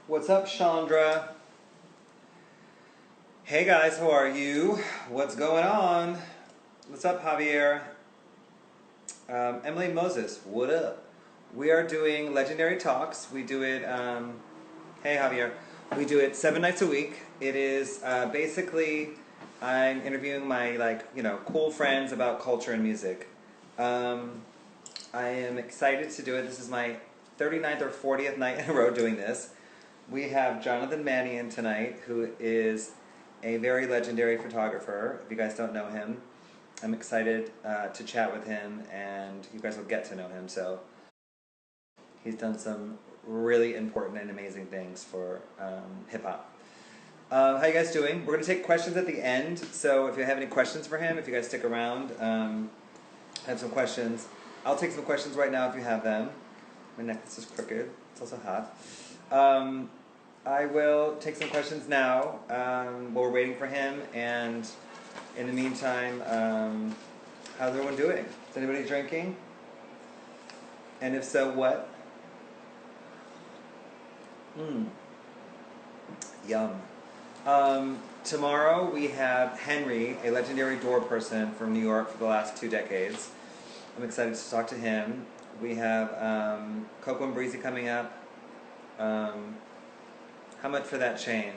What's up, Chandra? Hey guys, how are you? What's going on? What's up, Javier? Emily Moses, what up? We are doing Legendary Talks. We do it, hey Javier. We do it 7 nights a week. It is basically, I'm interviewing my, cool friends about culture and music. I am excited to do it. This is my 39th or 40th night in a row doing this. We have Jonathan Mannion tonight, who is a very legendary photographer. If you guys don't know him, I'm excited to chat with him, and you guys will get to know him. So he's done some really important and amazing things for hip-hop. How you guys doing? We're going to take questions at the end, so if you have any questions for him, if you guys stick around, I have some questions. I'll take some questions right now if you have them. My necklace is crooked. It's also hot. I will take some questions now while we're waiting for him, and in the meantime, how's everyone doing? Is anybody drinking? And if so, what? Yum. Tomorrow we have Henry, a legendary door person from New York for the last 2 decades. I'm excited to talk to him. We have Coco and Breezy coming up. How much for that chain?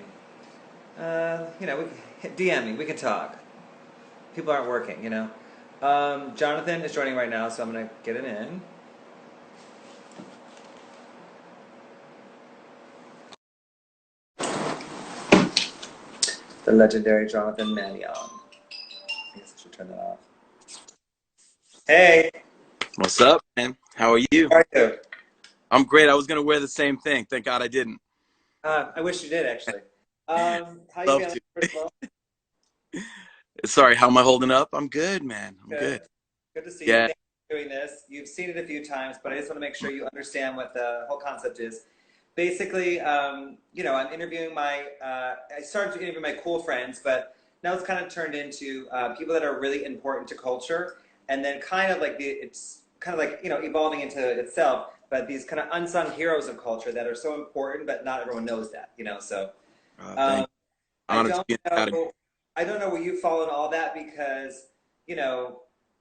DM me. We can talk. People aren't working, Jonathan is joining right now, so I'm going to get it in. The legendary Jonathan Mannion. I guess I should turn that off. Hey! What's up, man? How are you? How are you? I'm great. I was going to wear the same thing. Thank God I didn't. I wish you did, actually. How you Love feeling? to. Sorry, how am I holding up? I'm good, man. I'm good. Good to see you. Thank you for doing this. You've seen it a few times, but I just want to make sure you understand what the whole concept is. Basically, I'm interviewing I started to interview my cool friends, but now it's kind of turned into people that are really important to culture, and then it's evolving into itself. But these kind of unsung heroes of culture that are so important, but not everyone knows that, So I don't know where you fall in all that because,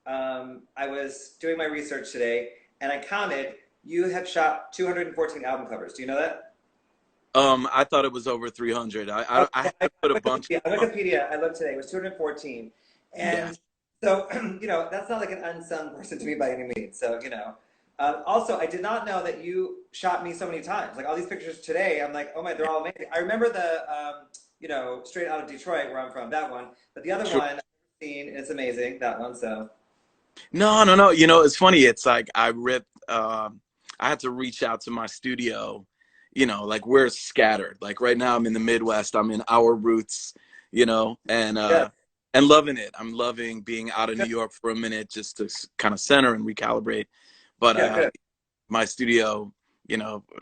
I was doing my research today and I counted you have shot 214 album covers. Do you know that? I thought it was over 300. I had to put a bunch. Wikipedia, I looked today. It was 214, and so that's not like an unsung person to me by any means. So also, I did not know that you shot me so many times. Like all these pictures today, I'm like, oh my, they're all amazing. I remember the, Straight Out of Detroit, where I'm from, that one. But the other one I've seen, it's amazing, that one. So. No. It's funny. It's like I had to reach out to my studio. Like we're scattered. Like right now, I'm in the Midwest. I'm in our roots. And loving it. I'm loving being out of New York for a minute just to kind of center and recalibrate. But my studio,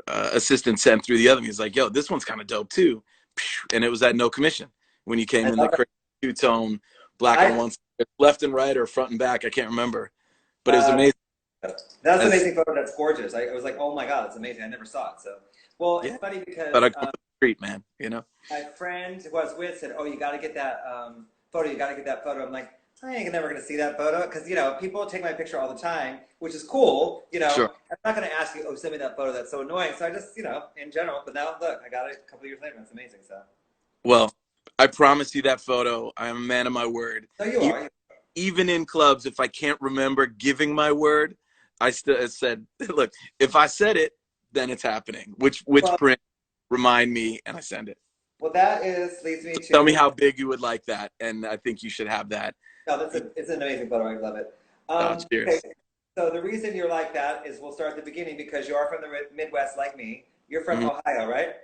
assistant sent through the other. He's like, "Yo, this one's kind of dope too," and it was at no commission when you came in the crazy two-tone black and one, left and right or front and back. I can't remember, but it was amazing. That's an amazing photo. That's gorgeous. I was like, "Oh my God, it's amazing." I never saw it. So, well, it's funny because. But I go to the street, man. My friend who I was with said, "Oh, you got to get that photo. You got to get that photo." I'm like, I ain't never going to see that photo because, people take my picture all the time, which is cool, Sure. I'm not going to ask you, oh, send me that photo. That's so annoying. So I just, in general, but now look, I got it a couple of years later. It's amazing. So. Well, I promise you that photo. I am a man of my word. No, you are. Even in clubs, if I can't remember giving my word, I still said, look, if I said it, then it's happening. Which print remind me, and I send it. Well, leads me to. Tell me how big you would like that, and I think you should have that. No, it's an amazing photo. I love it. Cheers. Okay. So the reason you're like that is we'll start at the beginning because you are from the Midwest like me. You're from Ohio, right?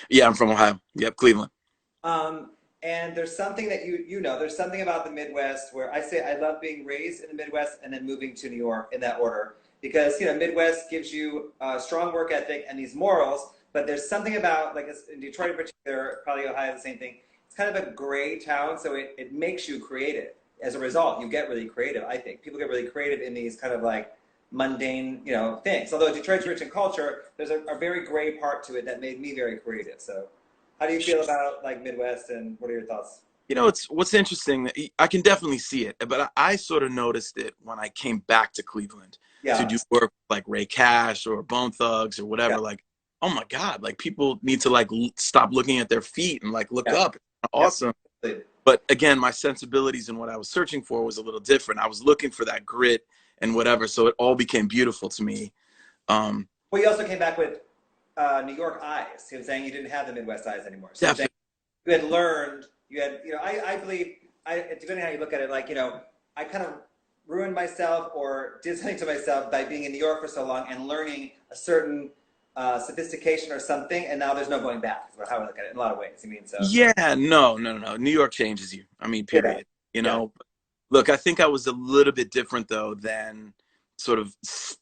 Yeah, I'm from Ohio. Yep, Cleveland. And there's something that there's something about the Midwest where I say I love being raised in the Midwest and then moving to New York in that order because, Midwest gives you a strong work ethic and these morals, but there's something about, like in Detroit in particular, probably Ohio, the same thing. It's kind of a gray town, so it makes you creative. As a result, you get really creative, I think. People get really creative in these kind of like mundane, things. Although Detroit's rich in culture, there's a very gray part to it that made me very creative. So, how do you feel about like Midwest, and what are your thoughts? It's what's interesting. I can definitely see it, but I sort of noticed it when I came back to Cleveland to Yeah, do work like Ray Cash or Bone Thugs or whatever. yeah, Like, oh my God, like people need to like stop looking at their feet and like look yeah, up. It's yeah. awesome. But again, my sensibilities and what I was searching for was a little different. I was looking for that grit and whatever, so it all became beautiful to me. Well, you also came back with New York eyes. You were saying you didn't have the Midwest eyes anymore. So you're saying Definitely. you had learned, I believe, depending on how you look at it, like, I kind of ruined myself or did something to myself by being in New York for so long and learning a certain sophistication or something, and now there's no going back. Is how I look at it in a lot of ways. So. Yeah, no. New York changes you. I mean, Yeah, period. yeah, Look, I think I was a little bit different though than sort of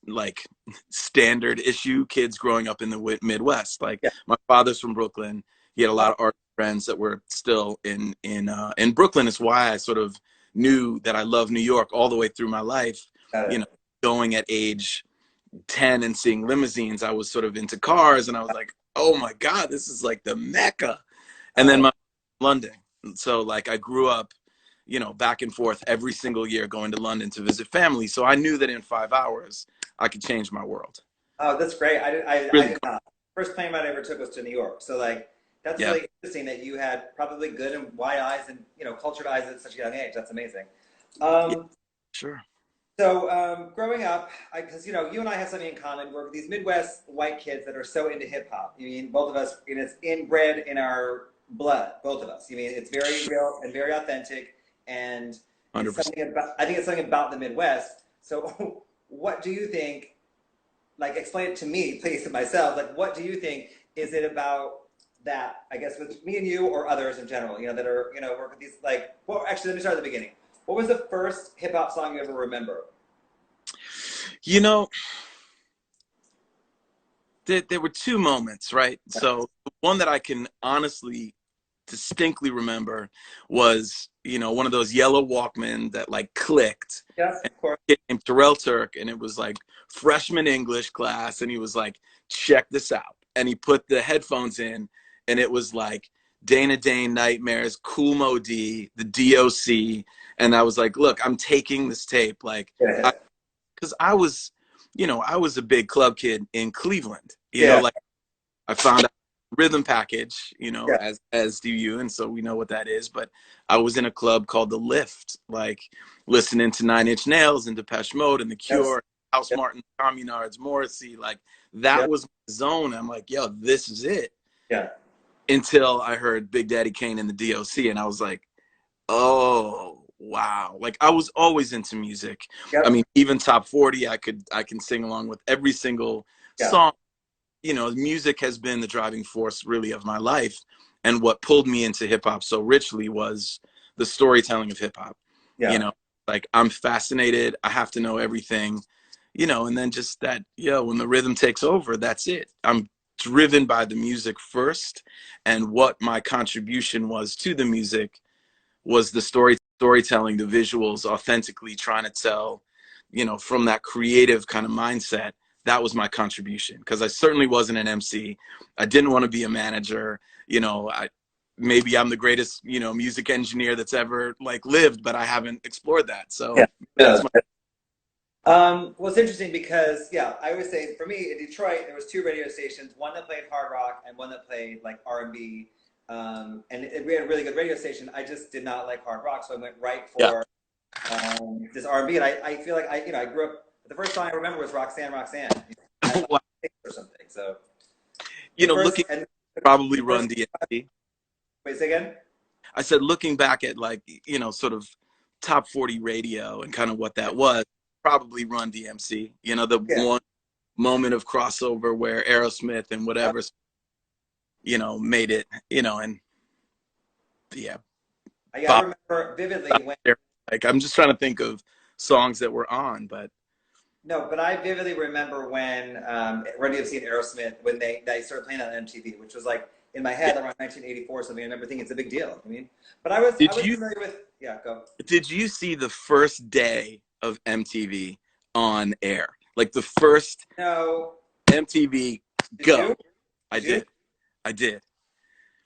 like standard issue kids growing up in the Midwest. Like yeah. my father's from Brooklyn. He had a lot of art friends that were still in Brooklyn. Is why I sort of knew that I loved New York all the way through my life. Got You it. know, going at age 10 and seeing limousines, I was sort of into cars, and I was like, oh my God, this is like the Mecca. And then Oh, my London. So like I grew up, back and forth every single year going to London to visit family. So I knew that in 5 hours I could change my world. oh, that's great. I Really? did not. First plane ride I ever took was to New York. So like that's Yeah. really interesting that you had probably good and wide eyes and cultured eyes at such a young age. That's amazing. Yeah, Um, sure. so growing up, because you and I have something in common. We're these Midwest white kids that are so into hip hop. You mean both of us? It's inbred in our blood. Both of us. You mean it's very real and very authentic, and it's 100%. something about. I think it's something about the Midwest. So, what do you think? Like, explain it to me, please, to myself. Like, what do you think? Is it about that? I guess with me and you, or others in general. That are work with these. Like, well, actually, let me start at the beginning. What was the first hip hop song you ever remember? You know, there were two moments, right? So the one that I can honestly distinctly remember was, one of those yellow Walkman that like clicked. Yes, And of course. it came Terrell Turk, and it was like freshman English class, and he was like, check this out. And he put the headphones in, and it was like Dana Dane Nightmares, Cool Mo D, the DOC. And I was like, look, I'm taking this tape. Like, Yeah, because I was a big club kid in Cleveland. yeah, Like I found out rhythm package, yeah. as do you, and so we know what that is. But I was in a club called the Lift, like listening to Nine Inch Nails and Depeche Mode and The Yes, Cure, House yeah, Martin, Communards, Morrissey. Like yeah, that was my zone. I'm like, yo, this is it. yeah, Until I heard Big Daddy Kane and the DOC, and I was like, oh wow. Like I was always into music. I yep, mean, even top 40, I can sing along with every single yeah, song. Music has been the driving force really of my life. And what pulled me into hip hop so richly was the storytelling of hip hop. You yeah, know, like I'm fascinated. I have to know everything, and then just that, when the rhythm takes over, that's it. I'm driven by the music first. And what my contribution was to the music was the storytelling, the visuals, authentically trying to tell, from that creative kind of mindset. That was my contribution, because I certainly wasn't an MC. I didn't want to be a manager. Maybe I'm the greatest, music engineer that's ever like lived, but I haven't explored that. yeah. So Yeah. that's my. Well, it's interesting because, I always say for me in Detroit there was two radio stations, one that played hard rock and one that played like R&B. We had a really good radio station. I just did not like hard rock, so I went right Yeah. for this R&B. And I feel like I grew up. The first song I remember was Roxanne, Roxanne, or something. So the first Looking and probably the first. run DMC. Wait, say again. I said, looking back at like, sort of top 40 radio and kind of what that was, probably Run DMC, the Yeah, one moment of crossover where Aerosmith and whatever, made it, and yeah. I remember vividly when. Like, I'm just trying to think of songs that were on, but No, but I vividly remember when Run DMC and Aerosmith, when they started playing on MTV, which was like in my head around 1984 or something. I remember thinking it's a big deal. But I did was you, familiar with. Yeah, go. did you see the first day of MTV on air? Like the first No. MTV Did Go. you? I Did you? did. I did.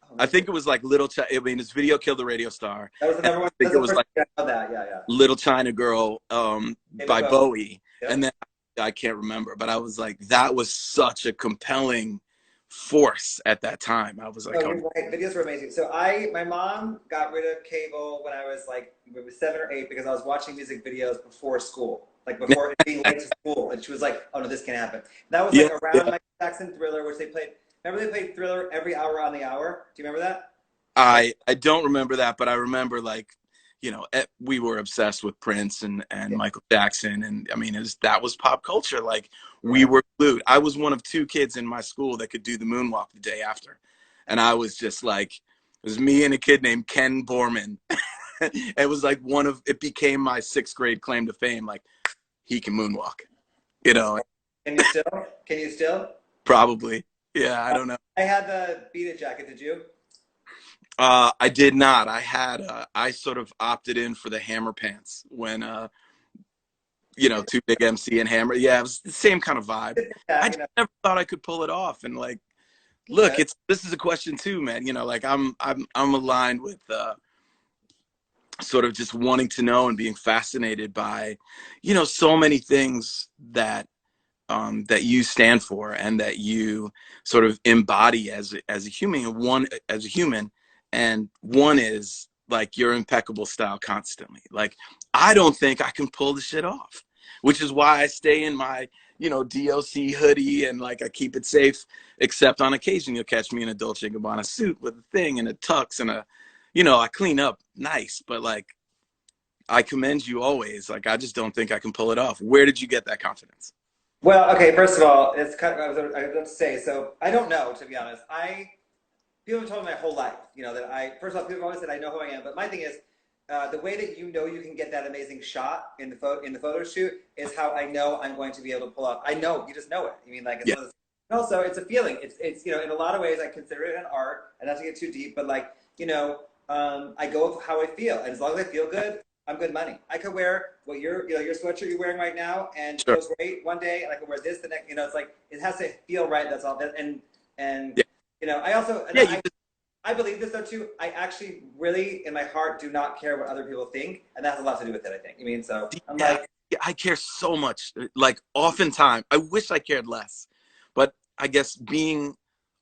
Oh, I think it was like I mean, his video killed the radio star. that was the And number one. I think That's it the was first like thing I know that. Yeah, yeah. Little China Girl David by Bowie. Bowie. Yep. And then I can't remember, but I was like, that was such a compelling force at that time. I was like, Oh, you're right. Videos were amazing. So my mom got rid of cable when I was like maybe 7 or 8 because I was watching music videos before school, like before being late to school, and she was like, "Oh no, this can't happen." And that was like around Michael Jackson Thriller, which they played. Remember they played Thriller every hour on the hour? Do you remember that? I don't remember that, but I remember like, you know, we were obsessed with Prince and Michael Jackson, and I mean, that was pop culture. Like we were glued. I was one of 2 kids in my school that could do the moonwalk the day after, and I was just like, it was me and a kid named Ken Borman. It was like it became my 6th grade claim to fame. Like he can moonwalk, you know. Can you still? Can you still? Probably. Yeah, I don't know. I had the Beat It jacket. Did you? I did not. I sort of opted in for the Hammer pants when, you know, Too Big MC and Hammer. Yeah, it was the same kind of vibe. Yeah, I just never thought I could pull it off. And like, look, this is a question too, man. You know, like I'm aligned with sort of just wanting to know and being fascinated by, you know, so many things that that you stand for and that you sort of embody as a human. And one is like your impeccable style constantly. Like I don't think I can pull the shit off, which is why I stay in my, you know, DOC hoodie and like I keep it safe, except on occasion you'll catch me in a Dolce & Gabbana suit with a thing and a tux and you know, I clean up nice, but like I commend you always. Like I just don't think I can pull it off. Where did you get that confidence? Well, okay. First of all, it's kind of I was about to say. So I don't know, to be honest. People have told me my whole life, you know, that first of all, people have always said I know who I am. But my thing is, the way that you know you can get that amazing shot in the photo shoot is how I know I'm going to be able to pull off. I know, you just know it. I mean, like, it's also, it's a feeling. It's, you know, in a lot of ways, I consider it an art, and not to get too deep, but like, you know, I go with how I feel. And as long as I feel good, I'm good money. I could wear what your sweatshirt you're wearing right now, and it feels great one day, and I can wear this the next. You know, it's like it has to feel right. That's all. And you know, I also I believe this though too. I actually really, in my heart, do not care what other people think, and that has a lot to do with it. I think. I mean, so I'm like, I care so much. Like oftentimes, I wish I cared less, but I guess being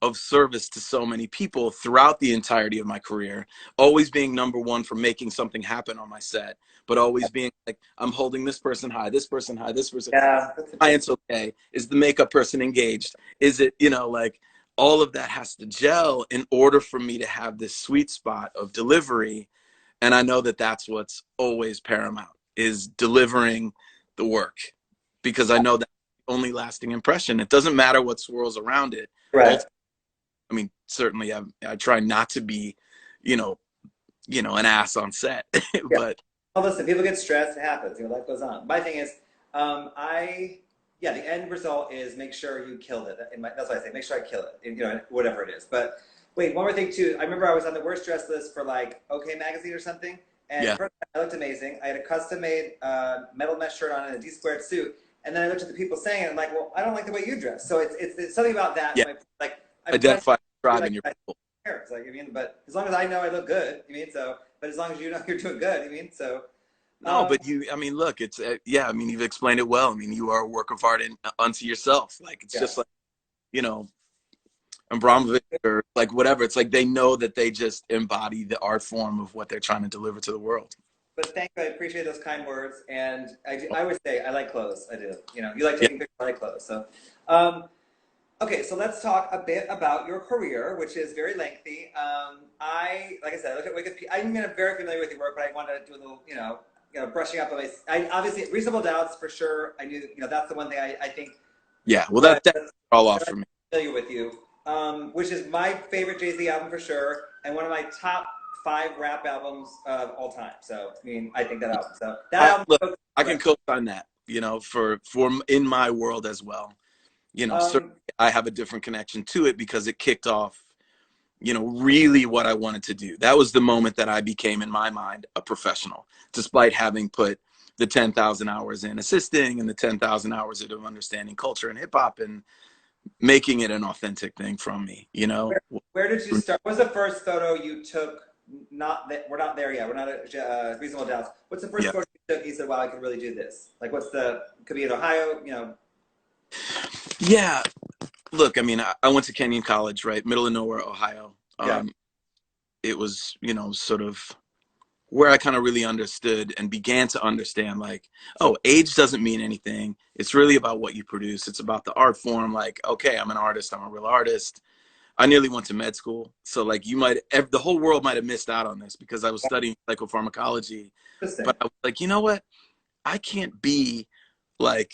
of service to so many people throughout the entirety of my career, always being number one for making something happen on my set, but always being like, I'm holding this person high, this person high, this person high. Client's okay. Is the makeup person engaged? Is it, you know, like all of that has to gel in order for me to have this sweet spot of delivery. And I know that that's what's always paramount, is delivering the work, because I know that's the only lasting impression. It doesn't matter what swirls around it. right. I mean, certainly I try not to be, you know, an ass on set, but. Well, listen, people get stressed. It happens. You know, life goes on. My thing is, the end result is make sure you killed it. That's what I say. Make sure I kill it. You know, whatever it is. But wait, one more thing too. I remember I was on the worst dress list for like OK Magazine or something, and first I looked amazing. I had a custom-made metal mesh shirt on and a D-squared suit, and then I looked at the people saying it, and I'm like, well, I don't like the way you dress. So it's something about that. Yeah. Like Identify, tribe, and your people. Like, I mean, but as long as I know I look good, I mean, so. But as long as you know you're doing good, I mean, so. No, but I mean, look, it's, I mean, you've explained it well. I mean, you are a work of art unto yourself. Like, it's just like, you know, Abramovich or like whatever. It's like they know that they just embody the art form of what they're trying to deliver to the world. But thank you. I appreciate those kind words. And I would say I like clothes. I do. You know, you like taking pictures, I like clothes. So, okay, so let's talk a bit about your career, which is very lengthy. Like I said, I look at Wikipedia. I'm very familiar with your work, but I wanted to do a little, you know, brushing up on my. Obviously, Reasonable Doubts for sure. I knew, you know, that's the one thing I think. Yeah, well, that's all off for me. I'm familiar with you, which is my favorite Jayz album for sure, and one of my top 5 rap albums of all time. So, I mean, I think that album. So that album. Look, I can co-sign that. You know, for in my world as well. You know, certainly I have a different connection to it because it kicked off, you know, really what I wanted to do. That was the moment that I became, in my mind, a professional, despite having put the 10,000 hours in assisting and the 10,000 hours of understanding culture and hip hop and making it an authentic thing from me, you know? Where did you start? What was the first photo you took? Not that we're not there yet. We're not at reasonable doubts. What's the first photo you took? You said, "Wow, I could really do this." Like, what's the? Could be in Ohio, you know. Yeah, look, I mean, I went to Kenyon College, right, middle of nowhere, Ohio. It was, you know, sort of where I kind of really understood and began to understand, like, oh, age doesn't mean anything. It's really about what you produce. It's about the art form. Like, okay, I'm an artist. I'm a real artist. I nearly went to med school. So like the whole world might have missed out on this because I was studying psychopharmacology. But I was like, you know what? I can't be like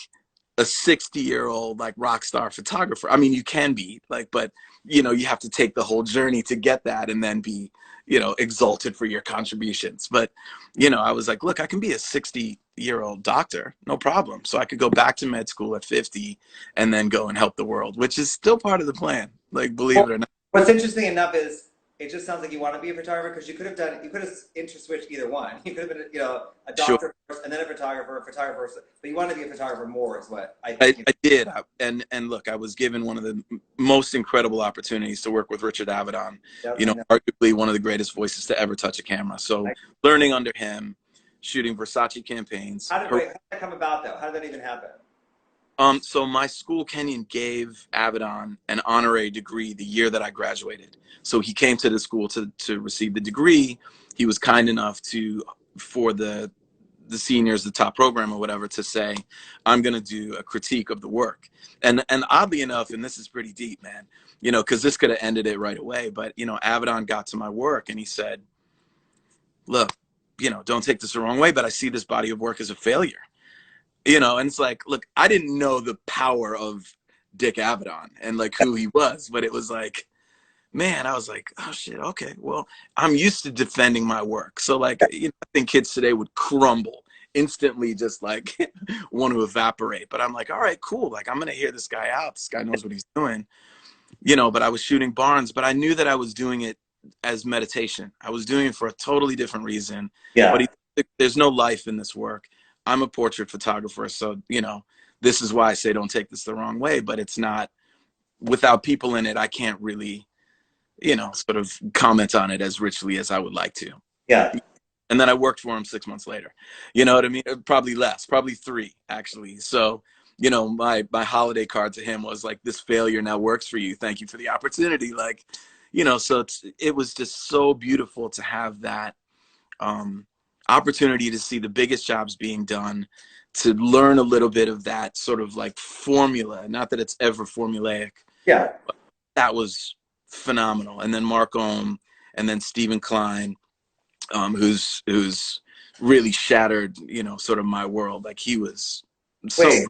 a 60-year-old like rock star photographer. I mean, you can be like, but you know, you have to take the whole journey to get that and then be, you know, exalted for your contributions. But, you know, I was like, look, I can be a 60-year-old doctor, no problem. So I could go back to med school at 50 and then go and help the world, which is still part of the plan. Like, believe it or not. What's interesting enough is it just sounds like you want to be a photographer because you could have interswitched either one. You could have been, you know, a doctor first and then a photographer, but you want to be a photographer more is what I think. I did. And look, I was given one of the most incredible opportunities to work with Richard Avedon, you know, arguably one of the greatest voices to ever touch a camera. So learning under him, shooting Versace campaigns. How did that come about though? How did that even happen? So my school, Kenyon, gave Avedon an honorary degree the year that I graduated. So he came to the school to receive the degree. He was kind enough for the seniors, the top program or whatever, to say, I'm going to do a critique of the work. And oddly enough, and this is pretty deep, man, you know, because this could have ended it right away. But, you know, Avedon got to my work and he said, look, you know, don't take this the wrong way, but I see this body of work as a failure. You know, and it's like, look, I didn't know the power of Dick Avedon and like who he was, but it was like, man, I was like, oh shit, okay, well, I'm used to defending my work. So like, you know, I think kids today would crumble instantly, just like want to evaporate. But I'm like, all right, cool. Like, I'm going to hear this guy out. This guy knows what he's doing, you know, but I was shooting Barnes, but I knew that I was doing it as meditation. I was doing it for a totally different reason. Yeah. But there's no life in this work. I'm a portrait photographer, so, you know, this is why I say don't take this the wrong way, but it's not, without people in it, I can't really, you know, sort of comment on it as richly as I would like to. Yeah. And then I worked for him 6 months later. You know what I mean? Probably less, probably 3, actually. So, you know, my holiday card to him was like, this failure now works for you. Thank you for the opportunity. Like, you know, so it was just so beautiful to have that, opportunity to see the biggest jobs being done, to learn a little bit of that sort of like formula. Not that it's ever formulaic. Yeah. But that was phenomenal. And then Mark Ohm and then Steven Klein, who's really shattered, you know, sort of my world. Like he was so. Wait,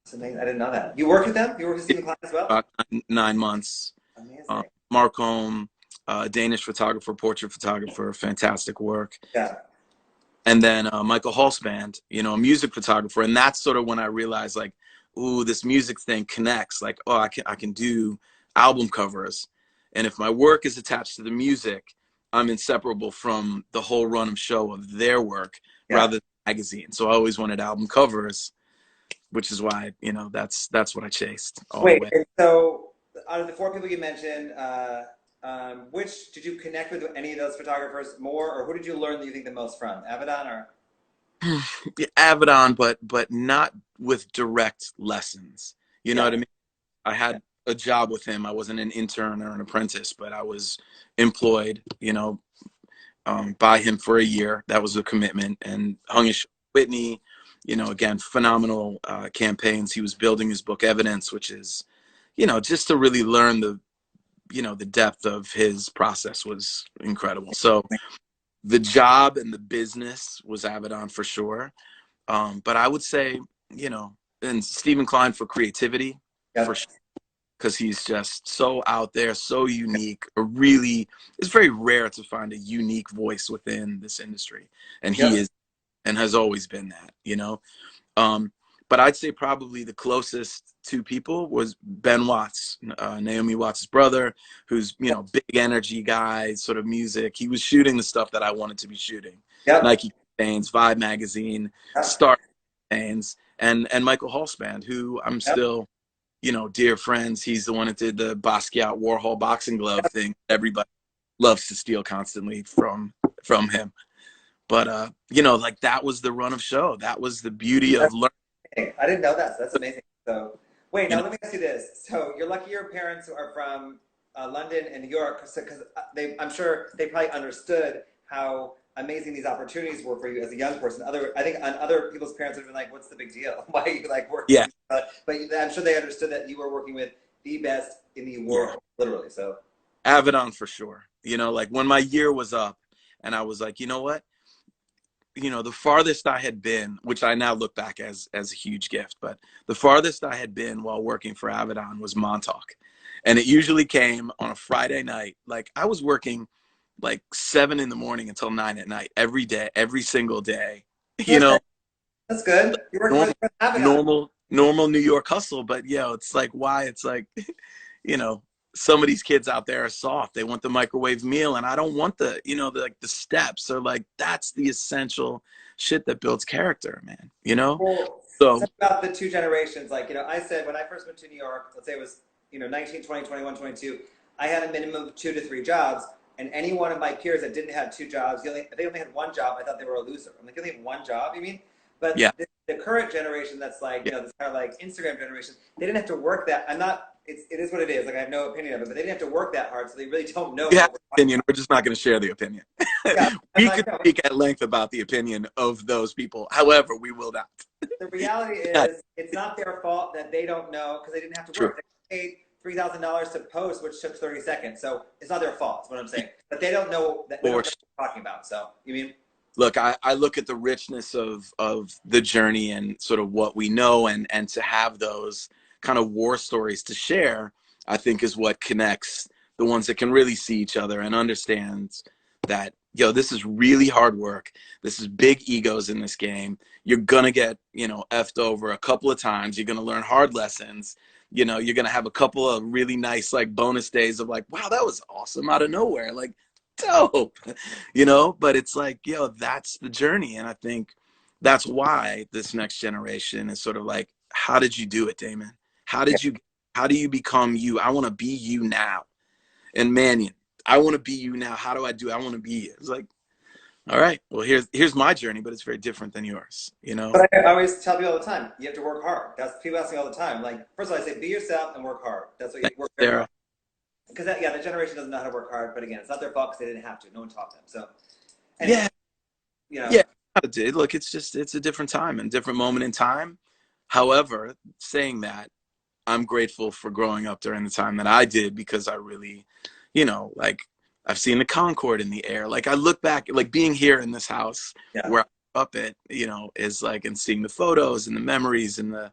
that's amazing. I didn't know that. You worked with them? You worked with Steven Klein as well? 9 months. Amazing. Mark Ohm, Danish photographer, portrait photographer, fantastic work. Yeah. And then Michael Halsband, you know, a music photographer. And that's sort of when I realized, like, ooh, this music thing connects. Like, oh, I can do album covers. And if my work is attached to the music, I'm inseparable from the whole run of show of their work rather than magazine. So I always wanted album covers, which is why, you know, that's what I chased all the way. And so out of the 4 people you mentioned, which did you connect with any of those photographers more, or who did you learn that you think the most from? Avedon or? Avedon, but not with direct lessons. You know what I mean? I had a job with him. I wasn't an intern or an apprentice, but I was employed, you know, by him for a year. That was a commitment, and hung his Whitney, you know, again, phenomenal campaigns. He was building his book Evidence, which is, you know, just to really learn the depth of his process was incredible. So the job and the business was Avedon for sure. But I would say, you know, and Steven Klein for creativity, for sure, because he's just so out there, so unique. It's very rare to find a unique voice within this industry. And he is, and has always been that, you know. But I'd say probably the closest 2 people was Ben Watts, Naomi Watts' brother, who's, you know, big energy guy, sort of music. He was shooting the stuff that I wanted to be shooting. Nike Baines, Vibe magazine, Star Baines, and Michael Halsband, who I'm still, you know, dear friends. He's the one that did the Basquiat Warhol boxing glove thing. Everybody loves to steal constantly from him. But you know, like that was the run of show. That was the beauty of learning. I didn't know that. So that's amazing. So wait, now You know, let me ask you this. So you're lucky your parents are from London and New York, because I'm sure they probably understood how amazing these opportunities were for you as a young person. I think on other people's parents would have been like, "What's the big deal? Why are you like working?" yeah, But I'm sure they understood that you were working with the best in the world, literally. So Avedon for sure. You know, like when my year was up, and I was like, you know what? You know, the farthest I had been, which I now look back as a huge gift, but the farthest I had been while working for Avedon was Montauk. And it usually came on a Friday night. Like I was working like 7 in the morning until 9 at night every day, every single day. You know, that's good. You're working normal, with Avedon. normal New York hustle. But yeah, it's like why it's like, you know, some of these kids out there are soft. They want the microwave meal, and I don't want the, you know, the steps. Or like that's the essential shit that builds character, man. You know. Well, So something about the two generations. Like, I said when I first went to New York, let's say it was, 19, 20, 21, 22, I had a minimum of 2 to 3 jobs. And any one of my peers that didn't have 2 jobs, if they only had 1 job, I thought they were a loser. I'm like, you only have 1 job, you mean? But yeah, the current generation that's like, this kind of like Instagram generation, they didn't have to work that. It is what it is. Like, I have no opinion of it, but they didn't have to work that hard, so they really don't know we have what we're an talking opinion. We're just not going to share the opinion. about. Yeah, We could speak at length about the opinion of those people. However, we will not. the reality is, it's not their fault that they don't know, because they didn't have to True. work. They paid $3,000 to post, which took 30 seconds. So it's not their fault, is what I'm saying. But they don't know that we don't know what we're talking about. So, you mean? Look, I look at the richness of the journey and sort of what we know, and to have those kind of war stories to share, I think is what connects the ones that can really see each other and understands that, yo, this is really hard work. This is big egos in this game. You're gonna get, you know, effed over a couple of times. You're gonna learn hard lessons. You know, you're gonna have a couple of really nice like bonus days of like, wow, that was awesome out of nowhere. Like, dope, you know. But it's like, yo, that's the journey. And I think that's why this next generation is sort of like, how did you do it, Damon? How did you, how do you become you? I want to be you now. And Mannion, I want to be you now. How do I do? I want to be you. It's like, all right, well, here's my journey, but it's very different than yours, you know. But I always tell people all the time, you have to work hard. That's people ask me all the time. Like, first of all, I say, be yourself and work hard. That's what you Thanks, work very Sarah. hard. Because the generation doesn't know how to work hard. But again, it's not their fault because they didn't have to. No one taught them. So, anyway, Yeah, look, it's just, it's a different time and different moment in time. However, saying that, I'm grateful for growing up during the time that I did, because I really, you know, like I've seen the Concorde in the air. Like I look back, like being here in this house where I grew up at, you know, is like, and seeing the photos and the memories and the,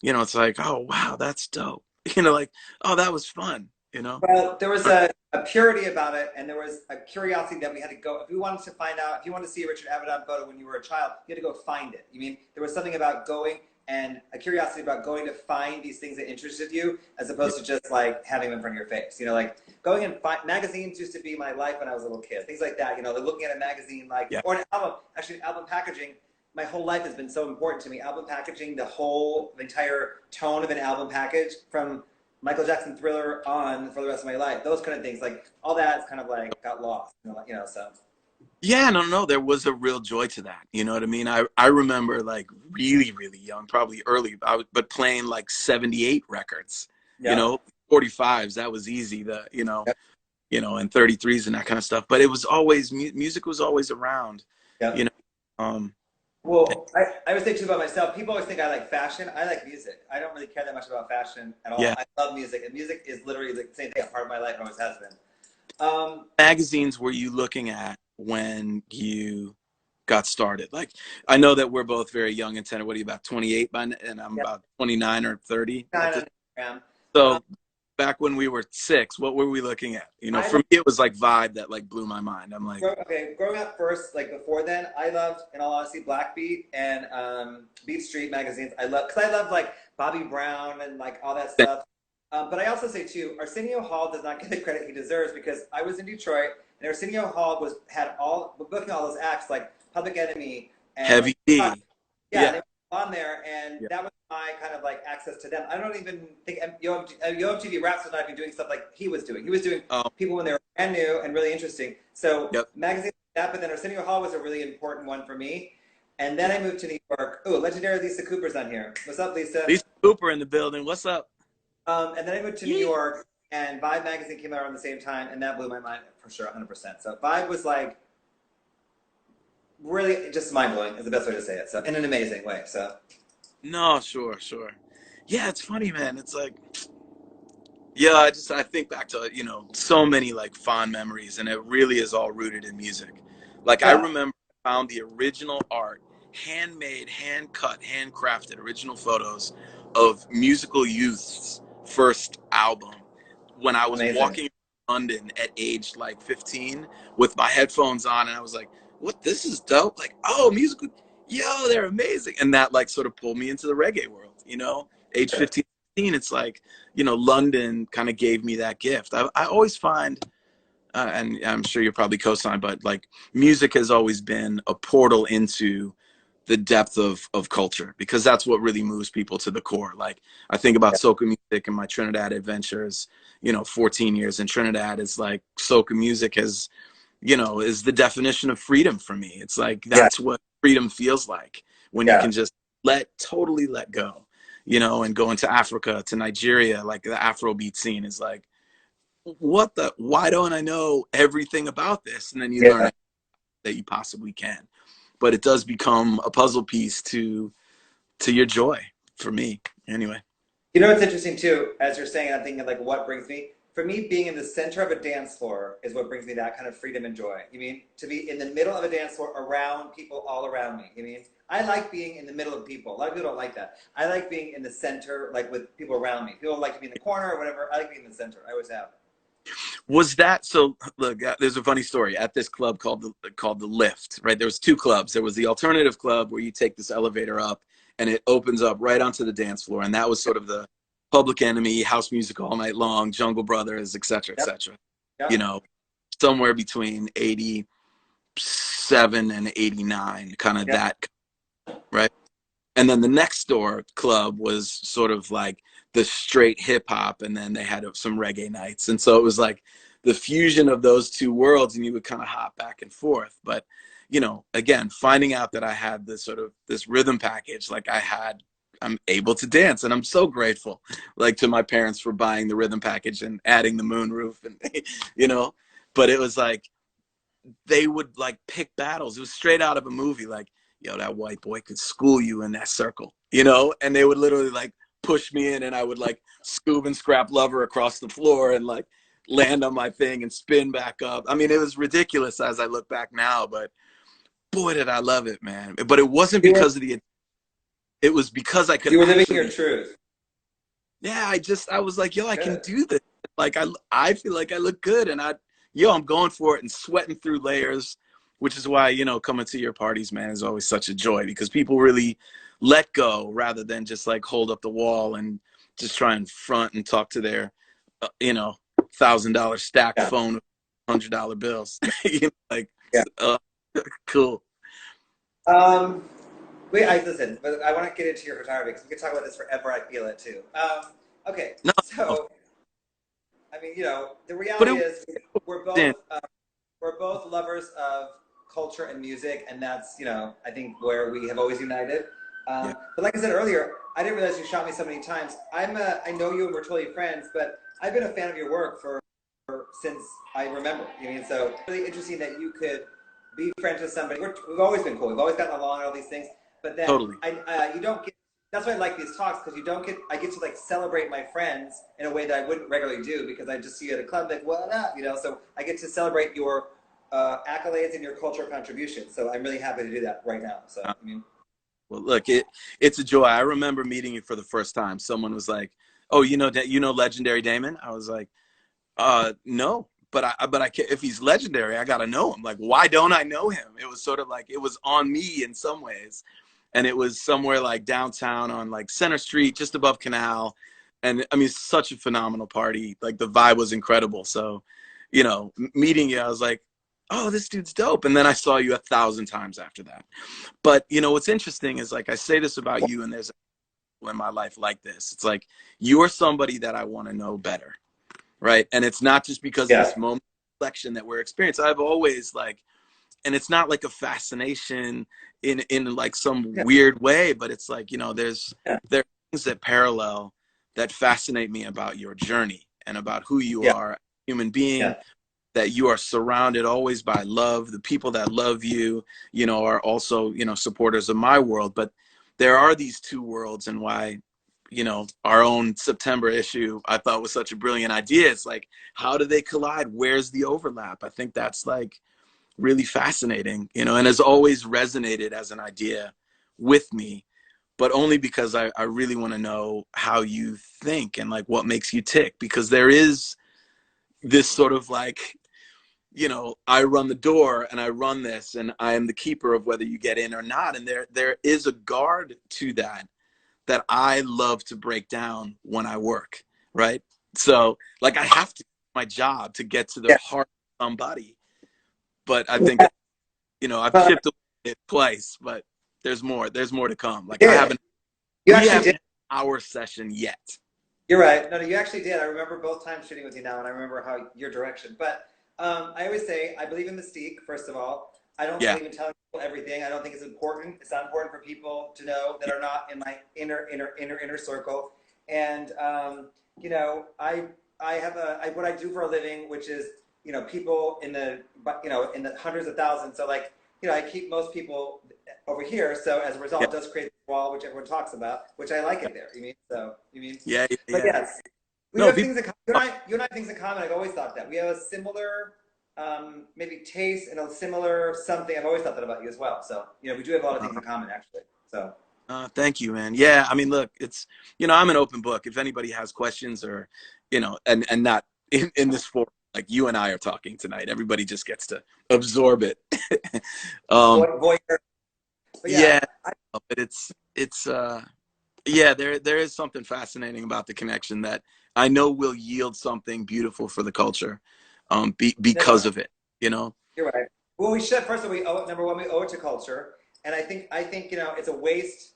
you know, it's like, oh, wow, that's dope. You know, like, oh, that was fun, you know? well, there was a purity about it, and there was a curiosity that we had to go. If we wanted to find out, if you wanted to see a Richard Avedon photo when you were a child, you had to go find it. You mean there was something about going, and a curiosity about going to find these things that interested you, as opposed to just like having them in front of your face. You know, like going and find magazines used to be my life when I was a little kid. Things like that. You know, like looking at a magazine, like or an album. Actually, album packaging. My whole life has been so important to me. Album packaging, the entire tone of an album package from Michael Jackson Thriller on for the rest of my life. Those kind of things, like all that is kind of like got lost, so. Yeah, no, there was a real joy to that. You know what I mean? I remember like really, really young, probably early, but playing like 78 records, you know, 45s, that was easy. You know, and 33s and that kind of stuff. But it was always, music was always around, you know. Well, I would say too about myself, people always think I like fashion. I like music. I don't really care that much about fashion at all. Yeah. I love music, and music is literally the same thing, a part of my life, and always has been. Magazines were you looking at when you got started? Like, I know that we're both very young and tender. What are you, about 28 by now? And I'm about 29 or 30. So back when we were 6, what were we looking at? You know, for me, it was like Vibe that like blew my mind. I'm like, okay, growing up first, like before then, I loved, in all honesty, Black Beat and Beat Street magazines. Because I love like Bobby Brown and like all that stuff. But I also say too, Arsenio Hall does not get the credit he deserves, because I was in Detroit and Arsenio Hall had booking all those acts like Public Enemy, and Heavy D. yeah, they were on there, and Yeah. that was my kind of like access to them. I don't even think Yo MTV Raps was not even doing stuff like he was doing. He was doing people when they were brand new and really interesting. So Yep. magazines like that, but then Arsenio Hall was a really important one for me. And then I moved to New York. Oh, legendary Lisa Cooper's on here. What's up, Lisa? Lisa Cooper in the building. What's up? And then I moved to New York, and Vibe magazine came out around the same time, and that blew my mind for sure, 100%. So Vibe was like really just mind blowing is the best way to say it. So in an amazing way. So. No, sure. Yeah, it's funny, man. It's like, yeah, I think back to, so many like fond memories, and it really is all rooted in music. Like I remember I found the original art, handmade, hand cut, handcrafted original photos of Musical Youth's first album when I was walking in London at age like 15 with my headphones on, and I was like, what, this is dope. Like, oh, musical, yo, they're amazing. And that like sort of pulled me into the reggae world, age 15, it's like, London kind of gave me that gift. I always find, and I'm sure you're probably co-signed, but like music has always been a portal into the depth of culture, because that's what really moves people to the core. Like I think about soca music and my Trinidad adventures, 14 years in Trinidad is like soca music is the definition of freedom for me. It's like, that's what freedom feels like when you can just totally let go, and go into Africa, to Nigeria, like the Afrobeat scene is like, why don't I know everything about this? And then you learn that you possibly can. But it does become a puzzle piece to your joy, for me, anyway. It's interesting too, as you're saying, I'm thinking like what brings me. For me, being in the center of a dance floor is what brings me that kind of freedom and joy. You mean to be in the middle of a dance floor around people all around me. You mean I like being in the middle of people. A lot of people don't like that. I like being in the center, like with people around me. People like to be in the corner or whatever. I like being in the center. I always have. Was that so? Look, there's a funny story at this club called the Lift. Right, there was two clubs. There was the alternative club where you take this elevator up and it opens up right onto the dance floor, and that was sort of the Public Enemy, house music all night long, Jungle Brothers, etc., etc. Yep. Somewhere between 87 and 89, kind of that, right? And then the next door club was sort of like the straight hip hop, and then they had some reggae nights. And so it was like the fusion of those two worlds, and you would kind of hop back and forth. But, again, finding out that I had this rhythm package, like I'm able to dance, and I'm so grateful, like, to my parents for buying the rhythm package and adding the moon roof, and but it was like they would like pick battles. It was straight out of a movie, like, yo, that white boy could school you in that circle, and they would literally like push me in, and I would like scoop and scrap lover across the floor and like land on my thing and spin back up. I mean, it was ridiculous as I look back now, but boy, did I love it, man. But it wasn't because of it was because I could. You were living your truth. Yeah, I was like, yo, I can do this. Like, I feel like I look good, and I'm going for it and sweating through layers, which is why, coming to your parties, man, is always such a joy, because people really let go rather than just like hold up the wall and just try and front and talk to their, $1,000 stacked phone with $100 bills. Cool. Wait, listen, but I want to get into your photography because we could talk about this forever. I feel it too. Okay, so I mean, the reality is we're both lovers of culture and music, and that's I think where we have always united. But like I said earlier, I didn't realize you shot me so many times. I know you and we're totally friends, but I've been a fan of your work since I remember. So it's really interesting that you could be friends with somebody. We've always been cool. We've always gotten along and all these things. But then you don't get. That's why I like these talks, because I get to like celebrate my friends in a way that I wouldn't regularly do, because I just see you at a club like, what up, So I get to celebrate your accolades and your cultural contributions. So I'm really happy to do that right now. So I mean. Well, look, it's a joy. I remember meeting you for the first time. Someone was like, "Oh, Legendary Damon?" I was like, "No, but I can't, if he's legendary, I gotta know him. Like, why don't I know him?" It was sort of like it was on me in some ways, and it was somewhere like downtown on like Center Street, just above Canal, and I mean, such a phenomenal party. Like the vibe was incredible. So, meeting you, I was like, oh, this dude's dope. And then I saw you 1,000 times after that. But, you know, what's interesting is, like, I say this about you, and there's in my life like this. It's like, you're somebody that I want to know better, right? And it's not just because of this moment of reflection that we're experiencing. I've always, like, and it's not like a fascination in like some weird way, but it's like, you know, there are things that parallel, that fascinate me about your journey and about who you are, a human being, that you are surrounded always by love. The people that love you, you know, are also, you know, supporters of my world. But there are these two worlds, and why, you know, our own September issue, I thought was such a brilliant idea. It's like, how do they collide? Where's the overlap? I think that's like really fascinating, you know, and has always resonated as an idea with me, but only because I really want to know how you think and like what makes you tick, because there is this sort of like, you know, I run the door and I run this and I am the keeper of whether you get in or not. And there is a guard to that I love to break down when I work, right? So like, I have to do my job to get to the heart of somebody. But I think, you know, I've chipped away it twice, but there's more to come. Like, I haven't, we haven't our session yet. You're right. No, you actually did. I remember both times shooting with you now, and I remember how your direction. But I always say, I believe in mystique, first of all. I don't believe in telling people everything. I don't think it's important. It's not important for people to know that are not in my inner circle. And, you know, I have what I do for a living, which is, you know, people in the, you know, in the hundreds of thousands. So like, you know, I keep most people over here. So as a result, it does create a wall, which everyone talks about, which I like it there. You mean? So, you mean? Yeah. But yes, we have things in common. You and I have things in common. I've always thought that. We have a similar, maybe taste and a similar something. I've always thought that about you as well. So, you know, we do have a lot of things in common, actually. So. Thank you, man. Yeah, I mean, look, it's, you know, I'm an open book. If anybody has questions or, you know, and not in this forum, like you and I are talking tonight, everybody just gets to absorb it. Yeah, but it's yeah, there is something fascinating about the connection that I know will yield something beautiful for the culture, because of it, you know. You're right. Well, we should, first of all, we owe it, number one, we owe it to culture, and I think you know, it's a waste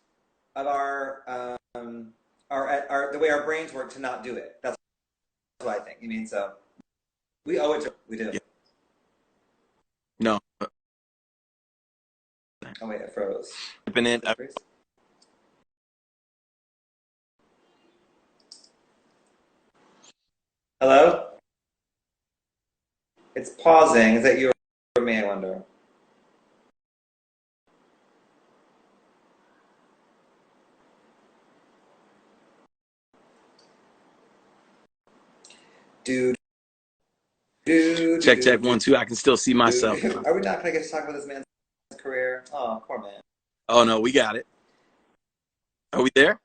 of our the way our brains work to not do it. That's what I think. You mean, so we owe it to, we do. Yeah. No. Oh wait, it froze. Hello? It's pausing. Is that you or me, I wonder? Dude. Check 1 2. I can still see myself. Are we not going to get to talk about this man's career? Oh, poor man. Oh no, we got it. Are we there?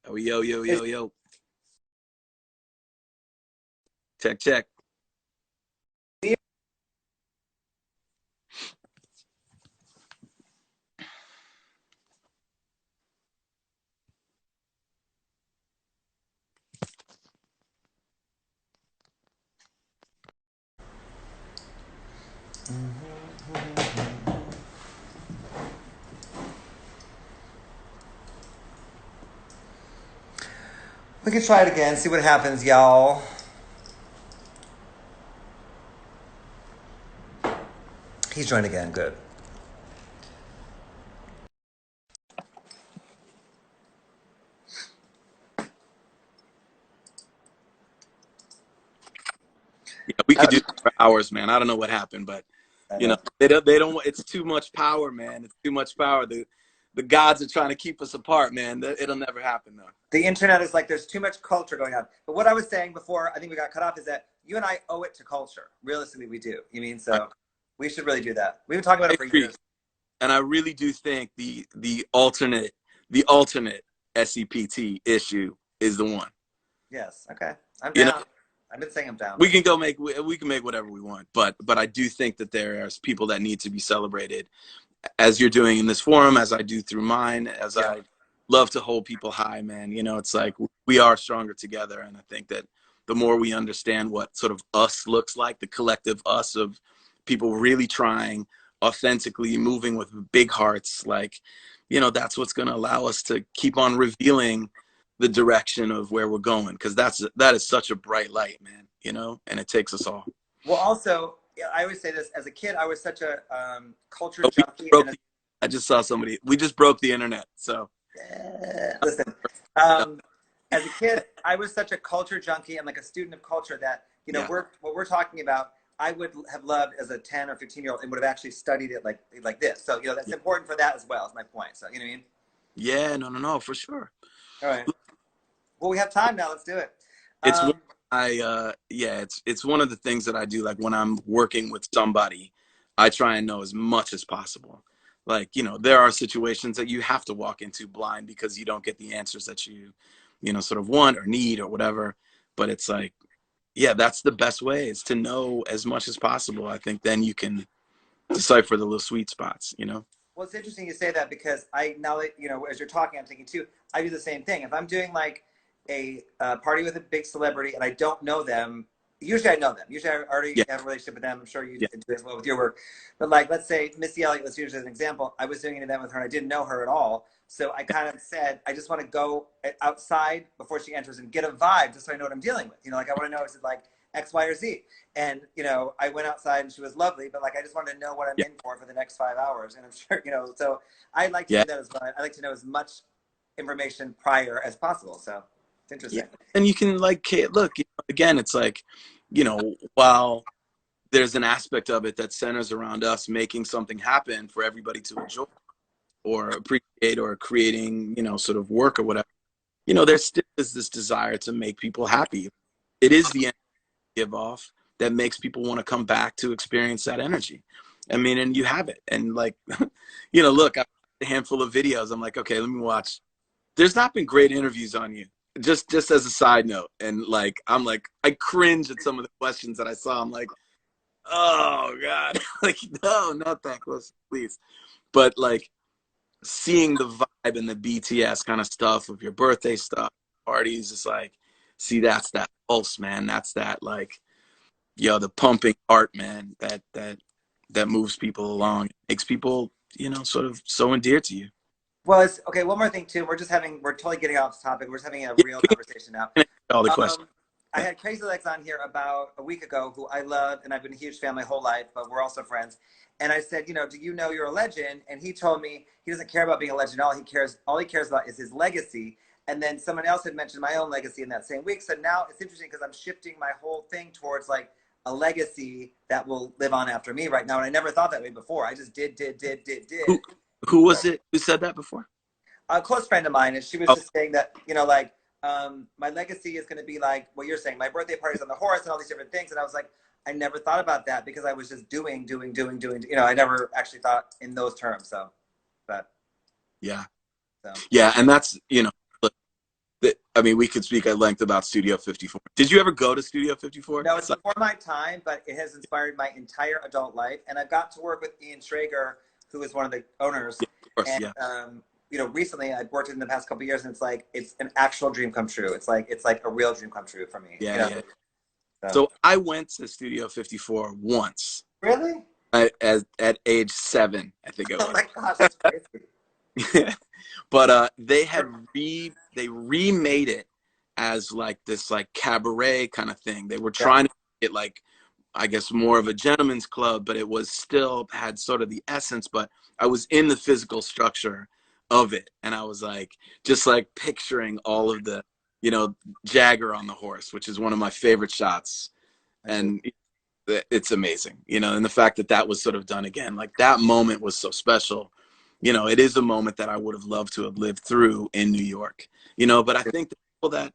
Oh, yo. Check. We can try it again, see what happens, y'all. He's joined again, good. Yeah, we could do this for hours, man. I don't know what happened, but you know, they don't. It's too much power, man. It's too much power. The gods are trying to keep us apart, man. It'll never happen, though. The internet is like, there's too much culture going on. But what I was saying before, I think we got cut off, is that you and I owe it to culture. Realistically, we do. You mean, so we should really do that. We've been talking about it for years. And I really do think the alternate SEPT issue is the one. Yes. Okay. I'm down. You know, I've been saying I'm down. We can make whatever we want, but I do think that there are people that need to be celebrated, as you're doing in this forum, as I do through mine, as I love to hold people high, man. You know, it's like we are stronger together, and I think that the more we understand what sort of us looks like, the collective us of people really trying, authentically moving with big hearts, like, you know, that's what's going to allow us to keep on revealing the direction of where we're going, because that is such a bright light, man, you know, and it takes us all. Well, also, I always say this, as a kid, I was such a culture Oh, junkie. I just saw somebody, we just broke the internet, so. Listen, as a kid, I was such a culture junkie and like a student of culture that, you know, what we're talking about, I would have loved as a 10 or 15-year-old and would have actually studied it like this. So, you know, that's important for that as well, is my point. So, you know what I mean? Yeah, no, for sure. All right. Well, we have time now. Let's do it. It's it's one of the things that I do. Like when I'm working with somebody, I try and know as much as possible. Like, you know, there are situations that you have to walk into blind because you don't get the answers that you know, sort of want or need or whatever. But it's like, yeah, that's the best way, is to know as much as possible. I think then you can decipher the little sweet spots, you know? Well, it's interesting you say that, because now that, you know, as you're talking, I'm thinking too, I do the same thing. If I'm doing like a party with a big celebrity and I don't know them, usually I know them. Usually I already have a relationship with them. I'm sure you do as well with your work. But like, let's say Missy Elliott, let's use it as an example. I was doing an event with her and I didn't know her at all. So I kind of said, I just want to go outside before she enters and get a vibe just so I know what I'm dealing with. You know, like I want to know, is it like X, Y, or Z? And, you know, I went outside and she was lovely, but like I just wanted to know what I'm in for the next 5 hours. And I'm sure, you know, so I like to do that as well. I like to know as much information prior as possible. So it's interesting. Yeah. And you can like, look, you know, again, it's like, you know, while there's an aspect of it that centers around us making something happen for everybody to enjoy or appreciate or creating, you know, sort of work or whatever, you know, there still is this desire to make people happy. It is the energy give off that makes people want to come back to experience that energy. I mean, and you have it. And like, you know, look, I have a handful of videos. I'm like, okay, let me watch. There's not been great interviews on you. Just as a side note. And like, I'm like, I cringe at some of the questions that I saw. I'm like, oh God, like, no, not that close, please. But like, seeing the vibe and the BTS kind of stuff of your birthday stuff, parties, it's like, see, that's that pulse, man. That's that, like, yo, the pumping heart, man, that moves people along, makes people, you know, sort of so endeared to you. Well, it's okay. One more thing too. We're totally getting off topic. We're just having a real conversation now. All the questions. I had Crazy Legs on here about a week ago, who I love, and I've been a huge fan my whole life, but we're also friends. And I said, you know, do you know you're a legend? And he told me he doesn't care about being a legend. All he cares about is his legacy. And then someone else had mentioned my own legacy in that same week. So now it's interesting because I'm shifting my whole thing towards like a legacy that will live on after me right now. And I never thought that way before. I just did. Who was it who said that before? A close friend of mine, and she was just saying that, you know, like, my legacy is going to be like what you're saying. My birthday party's on the horse and all these different things. And I was like, I never thought about that because I was just doing. You know, I never actually thought in those terms. So, but yeah, and that's, you know, I mean, we could speak at length about Studio 54. Did you ever go to Studio 54? No, it's before my time, but it has inspired my entire adult life. And I got to work with Ian Schrager, who is one of the owners. Yeah, of course, and, you know, recently I've worked in the past couple of years, and it's like, it's an actual dream come true. It's like a real dream come true for me. Yeah, you know? So I went to Studio 54 once. Really? At age 7, I think it was. Oh my gosh, that's crazy. But they remade it as like this like cabaret kind of thing. They were trying to make it like, I guess, more of a gentleman's club, but it was still had sort of the essence. But I was in the physical structure of it, and I was like, just like picturing all of the, you know, Jagger on the horse, which is one of my favorite shots, and it's amazing, you know. And the fact that that was sort of done again, like that moment was so special. You know, it is a moment that I would have loved to have lived through in New York, you know. But I think the people that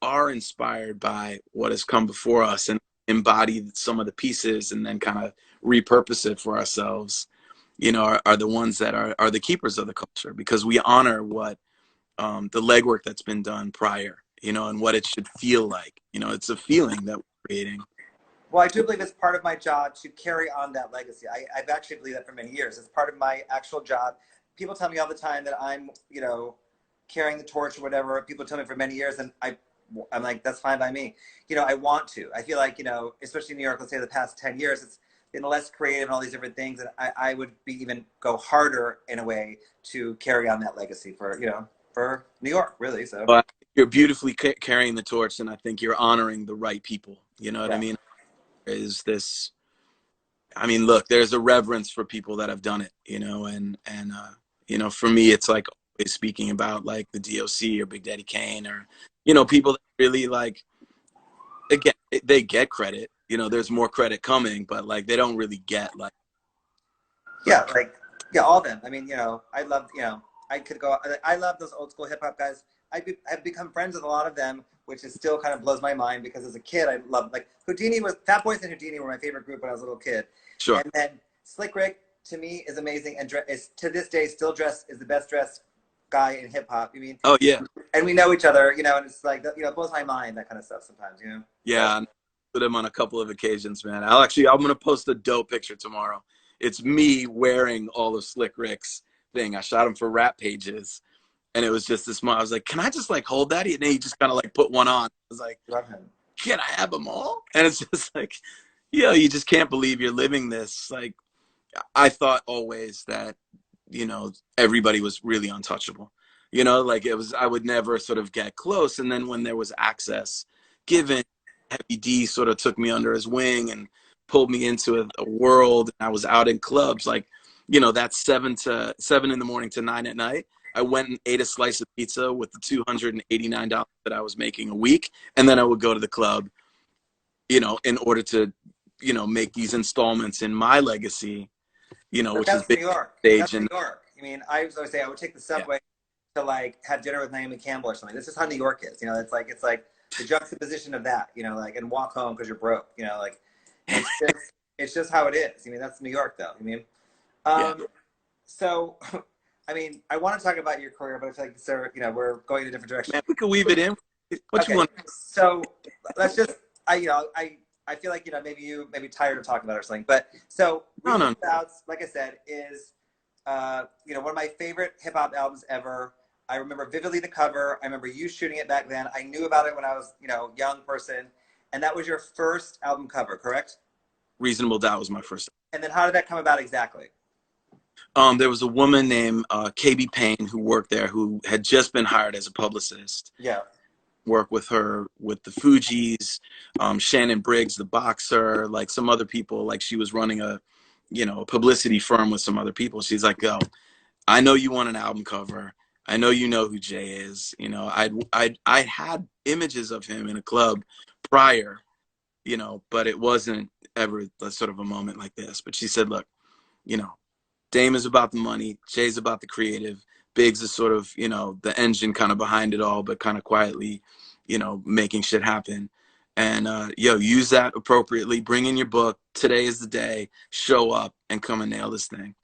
are inspired by what has come before us and embody some of the pieces and then kind of repurpose it for ourselves, you know, are the ones that are the keepers of the culture, because we honor what the legwork that's been done prior, you know, and what it should feel like. You know, it's a feeling that we're creating. Well, I do believe it's part of my job to carry on that legacy. I've actually believed that for many years. It's part of my actual job. People tell me all the time that I'm, you know, carrying the torch or whatever. People tell me for many years, and I'm like, that's fine by me. You know, I want to. I feel like, you know, especially in New York, let's say the past 10 years, it's been less creative and all these different things. And I would be even go harder in a way to carry on that legacy for, you know, for New York, really. So But you're beautifully carrying the torch, and I think you're honoring the right people. You know what I mean? Is this, I mean, look, there's a reverence for people that have done it, you know, and you know, for me, it's like always speaking about like the DOC or Big Daddy Kane or, you know, people that really like, again, they get credit, you know, there's more credit coming, but like, they don't really get like. Yeah, like, yeah, all of them. I mean, you know, I love, you know, I could go, I love those old school hip hop guys. I've become friends with a lot of them, which is still kind of blows my mind because as a kid, I loved, like, Fat Boys and Houdini were my favorite group when I was a little kid. Sure. And then Slick Rick, to me, is amazing and is to this day still is the best dressed guy in hip hop. You mean? Oh yeah. And we know each other, you know, and it's like, you know, it blows my mind, that kind of stuff sometimes, you know? Yeah, I put him on a couple of occasions, man. I'm going to post a dope picture tomorrow. It's me wearing all of Slick Rick's thing. I shot him for Rap Pages, and it was just this moment. I was like, can I just like hold that? And he just kind of like put one on. I was like, can I have them all? And it's just like, you know, you just can't believe you're living this. Like, I thought always that, you know, everybody was really untouchable. You know, like it was, I would never sort of get close. And then when there was access given, Heavy D sort of took me under his wing and pulled me into a world. I was out in clubs, like, you know, that's 7 in the morning to 9 at night. I went and ate a slice of pizza with the $289 that I was making a week. And then I would go to the club, you know, in order to, you know, make these installments in my legacy, you know, which is big. New York. That's New York. I mean, I was always say I would take the subway to like have dinner with Naomi Campbell or something. This is how New York is. You know, it's like the juxtaposition of that, you know, like, and walk home because you're broke, you know, like it's just how it is. I mean, that's New York though. I mean, so, I mean, I want to talk about your career, but I feel like, sir, you know, we're going in a different direction. Man, we could weave it in. What you want? So let's just, I feel like, you know, maybe you may be tired of talking about it or something, but so No. Bouts, like I said, is, you know, one of my favorite hip hop albums ever. I remember vividly the cover. I remember you shooting it back then. I knew about it when I was, you know, young person. And that was your first album cover, correct? Reasonable Doubt was my first. And then how did that come about exactly? There was a woman named KB Payne who worked there who had just been hired as a publicist. Yeah. Work with her with the Fugees, Shannon Briggs, the boxer, like some other people. Like she was running a, you know, a publicity firm with some other people. She's like, "Yo, I know you want an album cover. I know you know who Jay is. You know, I had images of him in a club prior, you know, but it wasn't ever sort of a moment like this." But she said, "Look, you know, Dame is about the money, Jay's about the creative, Biggs is sort of, you know, the engine kind of behind it all, but kind of quietly, you know, making shit happen. And yo, use that appropriately. Bring in your book. Today is the day. Show up and come and nail this thing."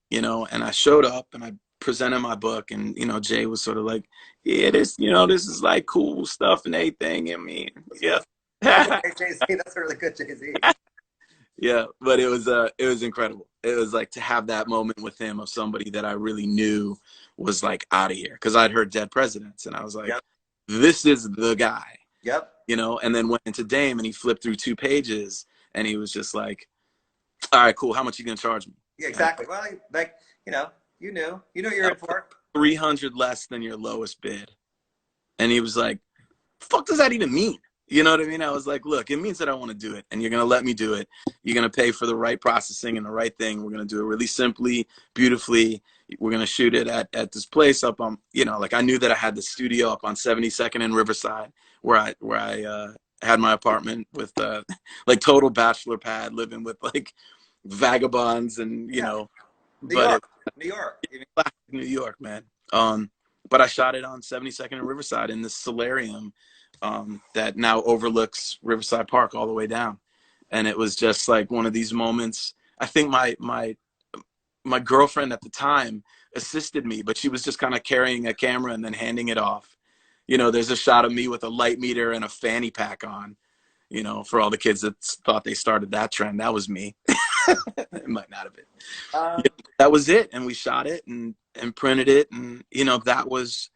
You know, and I showed up and I presented my book, and you know, Jay was sort of like, "Yeah, this, you know, this is like cool stuff and everything." I mean, yeah. Jay-Z, that's a really good Jay-Z. Yeah, but it was incredible. It was like to have that moment with him of somebody that I really knew was like out of here, because I'd heard Dead Presidents and I was like, this is the guy. Yep. You know, and then went into Dame and he flipped through 2 pages and he was just like, "All right, cool. How much are you gonna charge me?" Yeah, exactly. Well, like, you know you're in for 300 less than your lowest bid. And he was like, "Fuck does that even mean?" You know what I mean? I was like, "Look, it means that I want to do it, and you're going to let me do it. You're going to pay for the right processing and the right thing. We're going to do it really simply, beautifully. We're going to shoot it at this place up on," you know, like I knew that I had the studio up on 72nd and Riverside where I had my apartment with like total bachelor pad, living with like vagabonds and, you know, New York. New York, man. But I shot it on 72nd and Riverside in this solarium that now overlooks Riverside Park all the way down. And it was just like one of these moments. I think my girlfriend at the time assisted me, but she was just kind of carrying a camera and then handing it off. You know, there's a shot of me with a light meter and a fanny pack on, you know, for all the kids that thought they started that trend. That was me. It might not have been. Um, Yeah, that was it, and we shot it and printed it, and you know, that was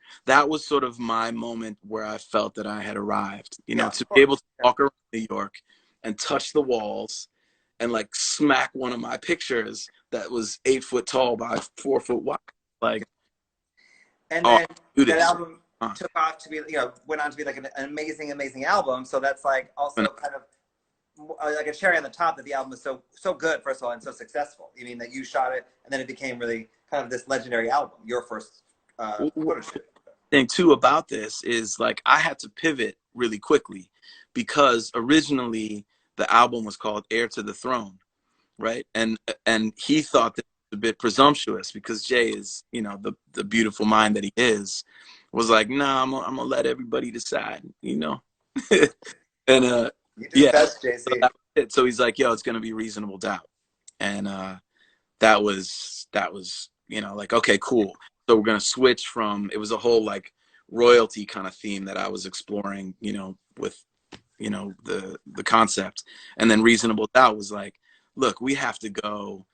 sort of my moment where I felt that I had arrived. You know, yeah, to of be course. able to walk around New York and touch the walls and like smack one of my pictures that was 8 foot tall by 4 foot wide, like, And oh, then do that this. album took off to be, went on to be like an amazing, amazing album. So that's like also kind of like a cherry on the top that the album was so good, first of all, and so successful. You mean that you shot it, and then it became really kind of this legendary album, your first photo shoot. Thing too about this is like I had to pivot really quickly because originally the album was called Heir to the Throne, right? And he thought that it was a bit presumptuous because Jay is, you know, the beautiful mind that he is, was like, nah, I'm gonna let everybody decide, you know. And You do yeah, best, so, Jay-Z. so he's like, yo, it's gonna be Reasonable Doubt. And that was you know, like, okay, cool. So we're gonna switch from, it was a whole like royalty kind of theme that I was exploring, you know, with, you know, the concept. And then Reasonable Doubt was like, look, we have to go,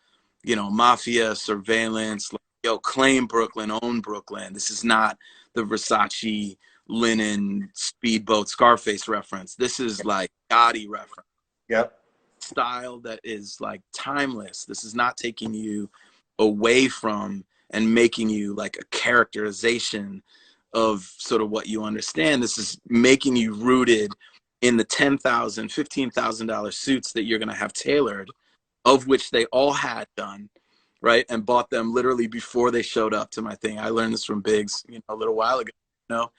you know, mafia surveillance, like, yo, claim Brooklyn, own Brooklyn. This is not the Versace linen speedboat Scarface reference. This is like Gotti reference. Yep. Style that is like timeless. This is not taking you away from and making you like a characterization of sort of what you understand. This is making you rooted in the $10,000, $15,000 suits that you're going to have tailored, of which they all had done, right? And bought them literally before they showed up to my thing. I learned this from Biggs, you know, a little while ago, you know,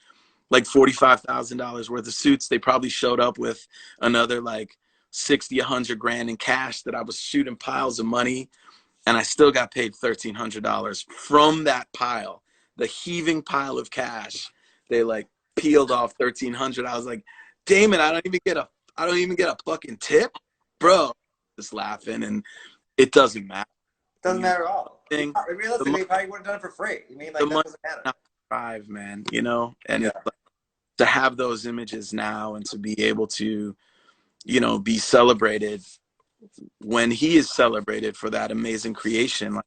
like $45,000 worth of suits. They probably showed up with another like 60, 100 grand in cash that I was shooting piles of money. And I still got paid $1,300 from that pile, the heaving pile of cash. They like peeled off 1,300. I was like, Damon, I don't even get a fucking tip, bro. Just laughing, and it doesn't matter. Doesn't matter at all. Realistically, The, you probably would have done it for free. You mean the like that money doesn't matter? not drive, man, you know, and Yeah. it's like, to have those images now and to be able to, you know, be celebrated when he is celebrated for that amazing creation. Like,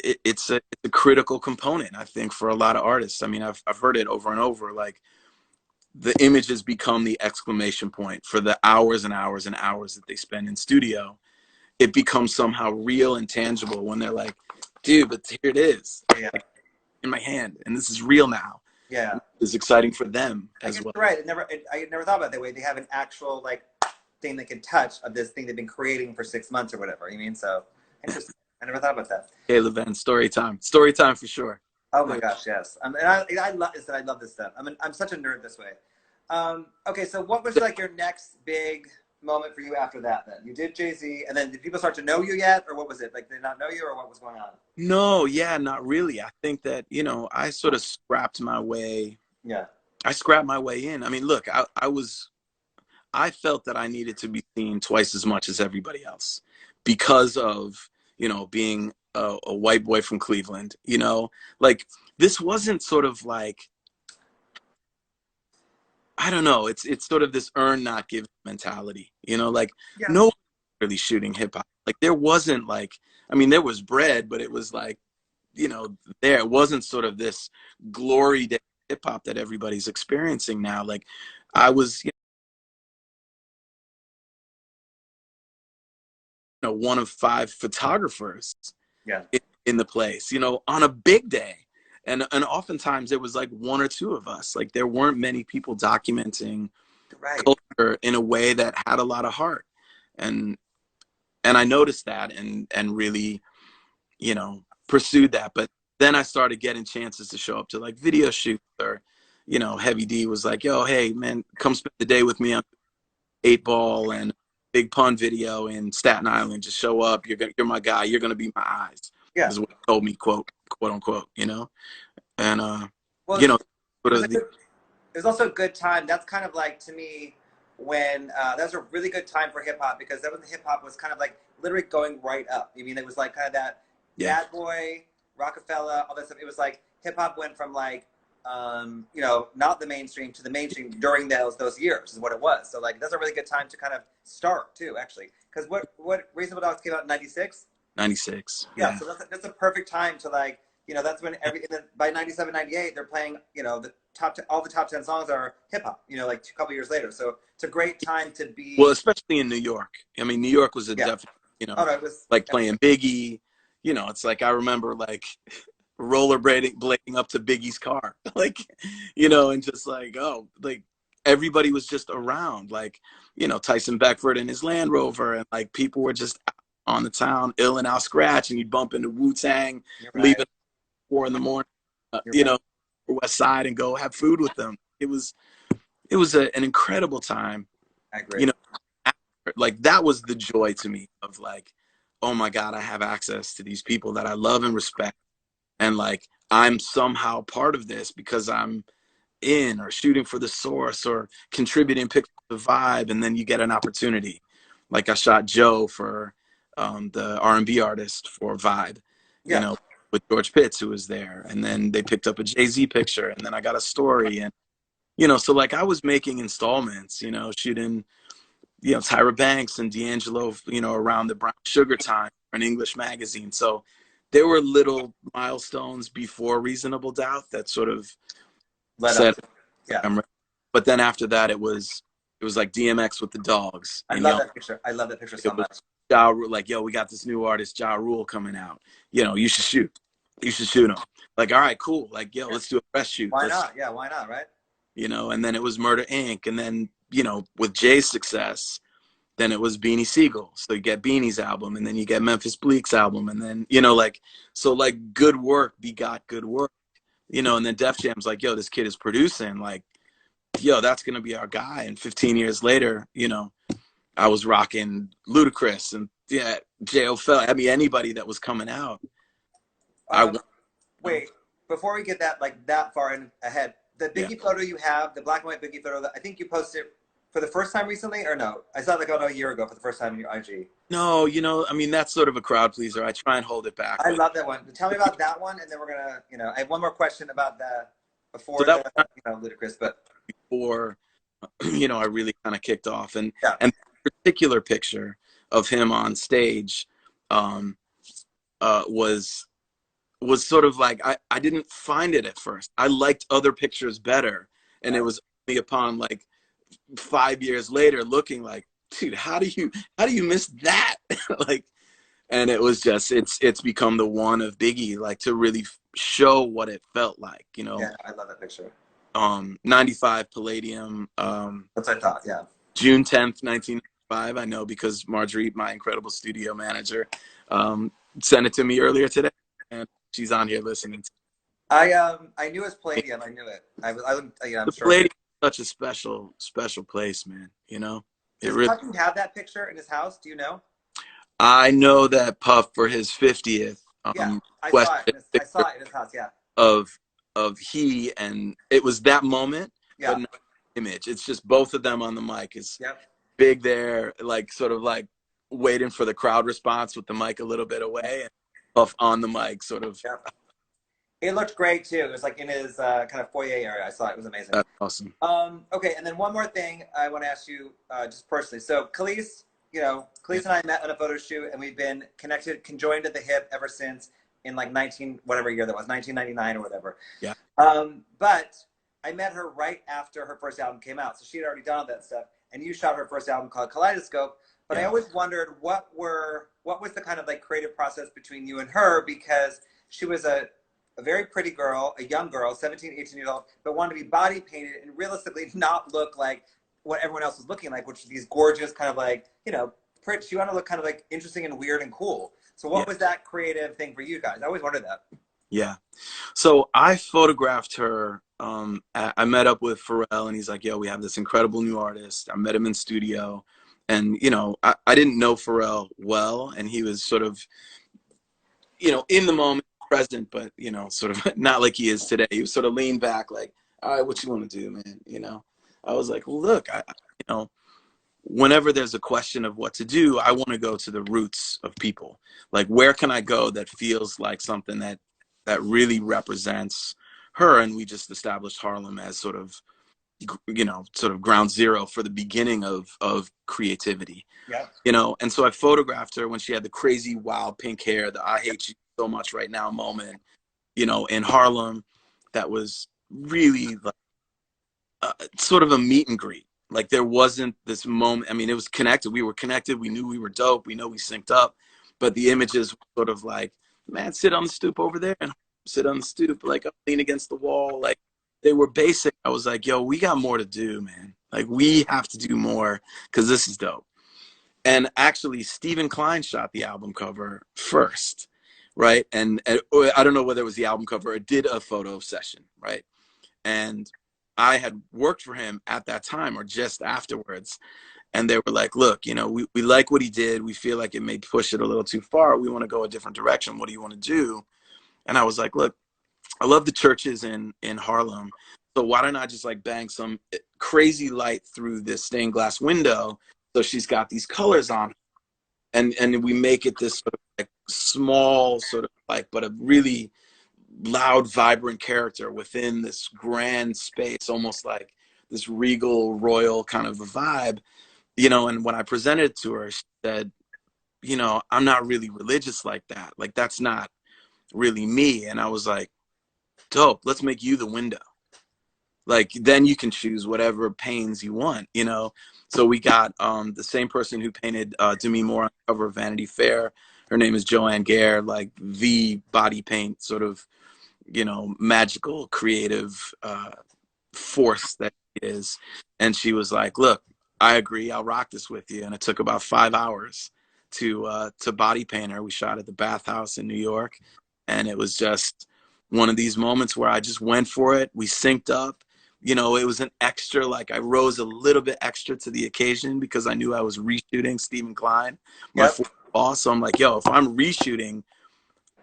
it's a critical component, I think, for a lot of artists. I mean, I've heard it over and over. Like, the images become the exclamation point for the hours and hours and hours that they spend in studio. It becomes somehow real and tangible when they're like, dude, but here it is, Yeah. like, in my hand, and this is real now. Yeah. It's exciting for them as well. You're right. I never thought about it that way. They have an actual like thing they can touch of this thing they've been creating for 6 months or whatever. You mean so interesting. I never thought about that. Okay, Levin, story time for sure. Oh my gosh, yes. And I love this. I love this stuff. I'm such a nerd this way. Okay, so what was like your next big moment for you after that? Then you did Jay-Z, and then did people start to know you yet, or what was it? Like, did they not know you, or what was going on? No, yeah, not really. I think that, you know, I sort of scrapped my way. Yeah. I scrapped my way in. I mean, look, I felt that I needed to be seen twice as much as everybody else because of, you know, being a white boy from Cleveland, you know, like, this wasn't sort of like, I don't know. It's sort of this earn not give mentality, you know, like, Yeah. no one was really shooting hip hop. Like, there wasn't like, I mean, there was bread, but it was like, you know, there wasn't sort of this glory day hip hop that everybody's experiencing now. Like, I was, you know, one of 5 photographers Yeah. in the place, you know, on a big day. And oftentimes it was like 1 or 2 of us. Like, there weren't many people documenting Right. culture in a way that had a lot of heart. And I noticed that and really, you know, pursued that. But then I started getting chances to show up to like video shoots, or, you know, Heavy D was like, yo, hey man, come spend the day with me on 8 Ball and Big Pun video in Staten Island. Just show up. You're my guy. You're gonna be my eyes. Yeah. Is what he told me, quote unquote, you know. And Well, you know, it was also a good time. That's kind of like, to me, when that was a really good time for hip hop, because that was, hip hop was kind of like literally going right up. I mean, it was like kind of that bad boy, Rockefeller, all that stuff. It was like hip hop went from like you know, not the mainstream to the mainstream during those years is what it was. So like that's a really good time to kind of start too, actually, because what Reasonable Dogs came out in '96. 96. Yeah, so that's a perfect time to like, you know, that's when by 97, 98 they're playing, you know, all the top 10 songs are hip hop, you know, like a couple years later. So it's a great time to be. Well, especially in New York. I mean, New York was a definite, you know, no, it was like playing Biggie. You know, it's like I remember like blading up to Biggie's car, like, you know, and just like, oh, like everybody was just around, like, you know, Tyson Beckford in his Land Rover, and like people were just on the town, ill and out scratch, and you'd bump into Wu-Tang, leaving at 4 a.m, you know, West Side, and go have food with them. It was an incredible time. I agree. You know, like that was the joy to me of like, oh my God, I have access to these people that I love and respect. And like, I'm somehow part of this because I'm in or shooting for the Source or contributing pictures of Vibe. And then you get an opportunity. Like I shot Joe for the R&B artist for Vibe, you know, with George Pitts, who was there. And then they picked up a Jayz picture, and then I got a story. And, you know, so like I was making installments, you know, shooting, you know, Tyra Banks and D'Angelo, you know, around the Brown Sugar time for an English magazine. So there were little milestones before Reasonable Doubt that sort of said, but then after that, it was like DMX with the Dogs. I love that picture. I love that picture so much. Ja Rule, like, yo, we got this new artist, Ja Rule, coming out. You know, you should shoot him. Like, all right, cool. Like, yo, let's do a press shoot. Why not? Yeah, why not, right? You know, and then it was Murder Inc. And then, you know, with Jay's success, then it was Beanie Siegel. So you get Beanie's album, and then you get Memphis Bleek's album. And then, you know, like, so like good work begot good work, you know, and then Def Jam's like, yo, this kid is producing, like, yo, that's going to be our guy. And 15 years later, you know, I was rocking Ludacris and J.O. Fell. I mean, anybody that was coming out. Wait, before we get that, like that far ahead, the Biggie photo you have, the black and white Biggie photo, I think you posted for the first time recently, or no? I saw that go a year ago for the first time on your IG. No, you know, I mean, that's sort of a crowd pleaser. I try and hold it back. I love that one. Tell me about that one, and then we're gonna, you know, I have one more question about that before you know, Ludacris, but before, you know, I really kind of kicked off, and the particular picture of him on stage, was sort of like I didn't find it at first. I liked other pictures better, and it was only upon like 5 years later looking like, dude, how do you miss that? Like, and it was just it's become the one of Biggie, like, to really show what it felt like, you know. Yeah, I love that picture. 95 Palladium. That's what I thought. Yeah. June 10th, 1995. I know because Marjorie, my incredible studio manager, sent it to me earlier today, and she's on here listening. I knew it was Palladium. I knew it. I'm the sure. Palladium is such a special place, man. You know. Does Puff have that picture in his house? Do you know? I know that Puff, for his 50th, I saw it in his house. Yeah. Of he, and it was that moment, but not image. It's just both of them on the mic. It's big there, like sort of like waiting for the crowd response with the mic a little bit away, and Puff on the mic, sort of. Yeah. It looked great too. It was like in his kind of foyer area. I saw it. It was amazing. That's awesome. Okay, and then one more thing I want to ask you, just personally. So Khalees, you know, Khalees and I met on a photo shoot, and we've been connected, conjoined at the hip ever since, in like whatever year that was, 1999 or whatever. Yeah. But I met her right after her first album came out, so she had already done all that stuff. And you shot her first album called Kaleidoscope. But I always wondered what was the kind of like creative process between you and her, because she was a very pretty girl, a young girl, 17, 18 years old, but wanted to be body painted and realistically not look like what everyone else was looking like, which is these gorgeous kind of like, you know, pretty. She wanted to look kind of like interesting and weird and cool. So what was that creative thing for you guys? I always wondered that. Yeah. So I photographed her. I met up with Pharrell, and he's like, yo, we have this incredible new artist. I met him in studio. And, you know, I didn't know Pharrell well, and he was sort of, you know, in the moment, present, but, you know, sort of not like he is today. He was sort of leaned back like, all right, what you want to do, man? You know, I was like, well, look, you know, whenever there's a question of what to do, I want to go to the roots of people. Like, where can I go that feels like something that really represents her, and we just established Harlem as sort of, you know, sort of ground zero for the beginning of creativity. Yeah. You know, and so I photographed her when she had the crazy wild pink hair, the I hate you so much right now moment, you know, in Harlem. That was really like sort of a meet and greet. Like there wasn't this moment. I mean, it was connected. We were connected. We knew we were dope. We know we synced up, but the images were sort of like, man, sit on the stoop over there and sit on the stoop, like lean against the wall. Like they were basic. I was like, yo, we got more to do, man. Like we have to do more because this is dope. And actually, Steven Klein shot the album cover first, right? And I don't know whether it was the album cover or did a photo session, right? And I had worked for him at that time or just afterwards. And they were like, look, you know, we like what he did. We feel like it may push it a little too far. We want to go a different direction. What do you want to do? And I was like, look, I love the churches in Harlem. So why don't I just like bang some crazy light through this stained glass window? So she's got these colors on, and we make it this sort of like small sort of like, but a really loud, vibrant character within this grand space, almost like this regal, royal kind of a vibe, you know. And when I presented it to her, she said, you know, I'm not really religious like that. Like, that's not really me. And I was like, dope, let's make you the window. Like, then you can choose whatever pains you want, you know? So we got the same person who painted Demi Moore on the cover of Vanity Fair. Her name is Joanne Gare, like the body paint sort of, you know, magical, creative force that it is. And she was like, look, I agree, I'll rock this with you. And it took about 5 hours to body paint her. We shot at the Bathhouse in New York. And it was just one of these moments where I just went for it. We synced up. You know, it was an extra, like I rose a little bit extra to the occasion because I knew I was reshooting Steven Klein, my boss. So I'm like, yo, if I'm reshooting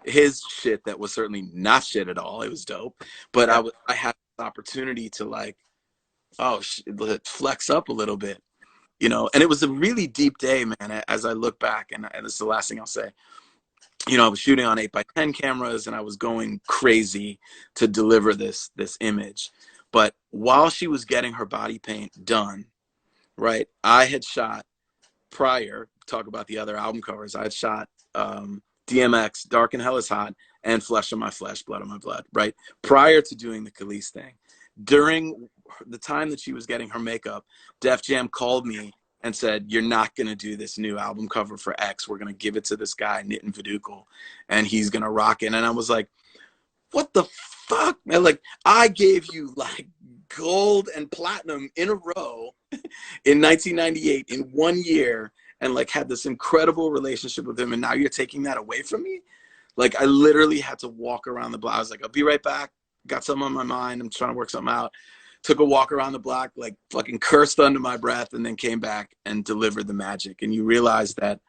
his shit that was certainly not shit at all, it was dope. But I had the opportunity to like, flex up a little bit, you know. And it was a really deep day, man, as I look back. And this is the last thing I'll say. You know, I was shooting on 8x10 cameras and I was going crazy to deliver this image. But while she was getting her body paint done, right, I had shot prior, talk about the other album covers, I had shot DMX, Dark and Hell is Hot, and Flesh on My Flesh, Blood on My Blood, right, prior to doing the Khalees thing. During the time that she was getting her makeup, Def Jam called me and said, you're not going to do this new album cover for X. We're going to give it to this guy, Nitin Vidukul, and he's going to rock it. And I was like, what the fuck, man? Like, I gave you like gold and platinum in a row in 1998 in 1 year, and like had this incredible relationship with him, and now you're taking that away from me? Like, I literally had to walk around the block. I was like, I'll be right back. Got something on my mind. I'm trying to work something out. Took a walk around the block, like fucking cursed under my breath, and then came back and delivered the magic. And you realize that,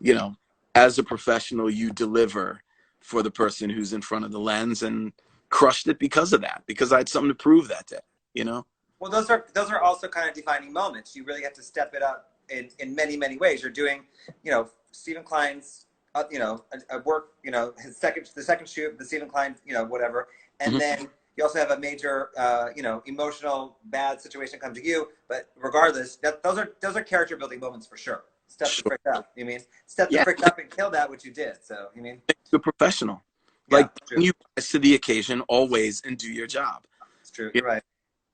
you know, as a professional, you deliver for the person who's in front of the lens, and crushed it because of that, because I had something to prove that day, you know? Well, those are also kind of defining moments. You really have to step it up in many, many ways. You're doing, you know, Steven Klein's, you know, a work, you know, the second shoot, the Steven Klein, you know, whatever. And then you also have a major, you know, emotional, bad situation come to you. But regardless, those are character building moments for sure. Step the frick up. You mean step the frick up and kill that, what you did. So you mean you're a professional. Like, you rise to the occasion always and do your job. It's true. You're right.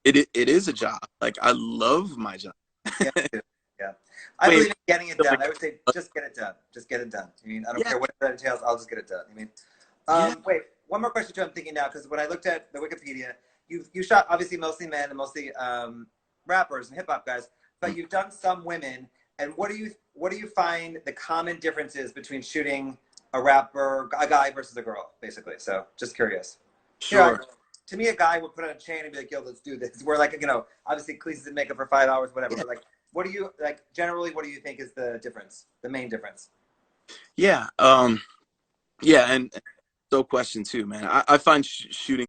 It is a job. Like, I love my job. Yeah. I believe in getting it done. I would say just get it done. Just get it done. I mean, I don't care what that entails. I'll just get it done. I mean, wait, one more question too. I'm thinking now, because when I looked at the Wikipedia, you shot obviously mostly men and mostly rappers and hip hop guys, but you've done some women. And what do you find the common differences between shooting a rapper, a guy versus a girl, basically? So just curious. Sure. You know, to me, a guy would put on a chain and be like, yo, let's do this. We're like, you know, obviously Khalees in makeup for 5 hours, whatever. But like, what do you, like, generally, what do you think is the difference, the main difference? Yeah. And so question too, man. I find shooting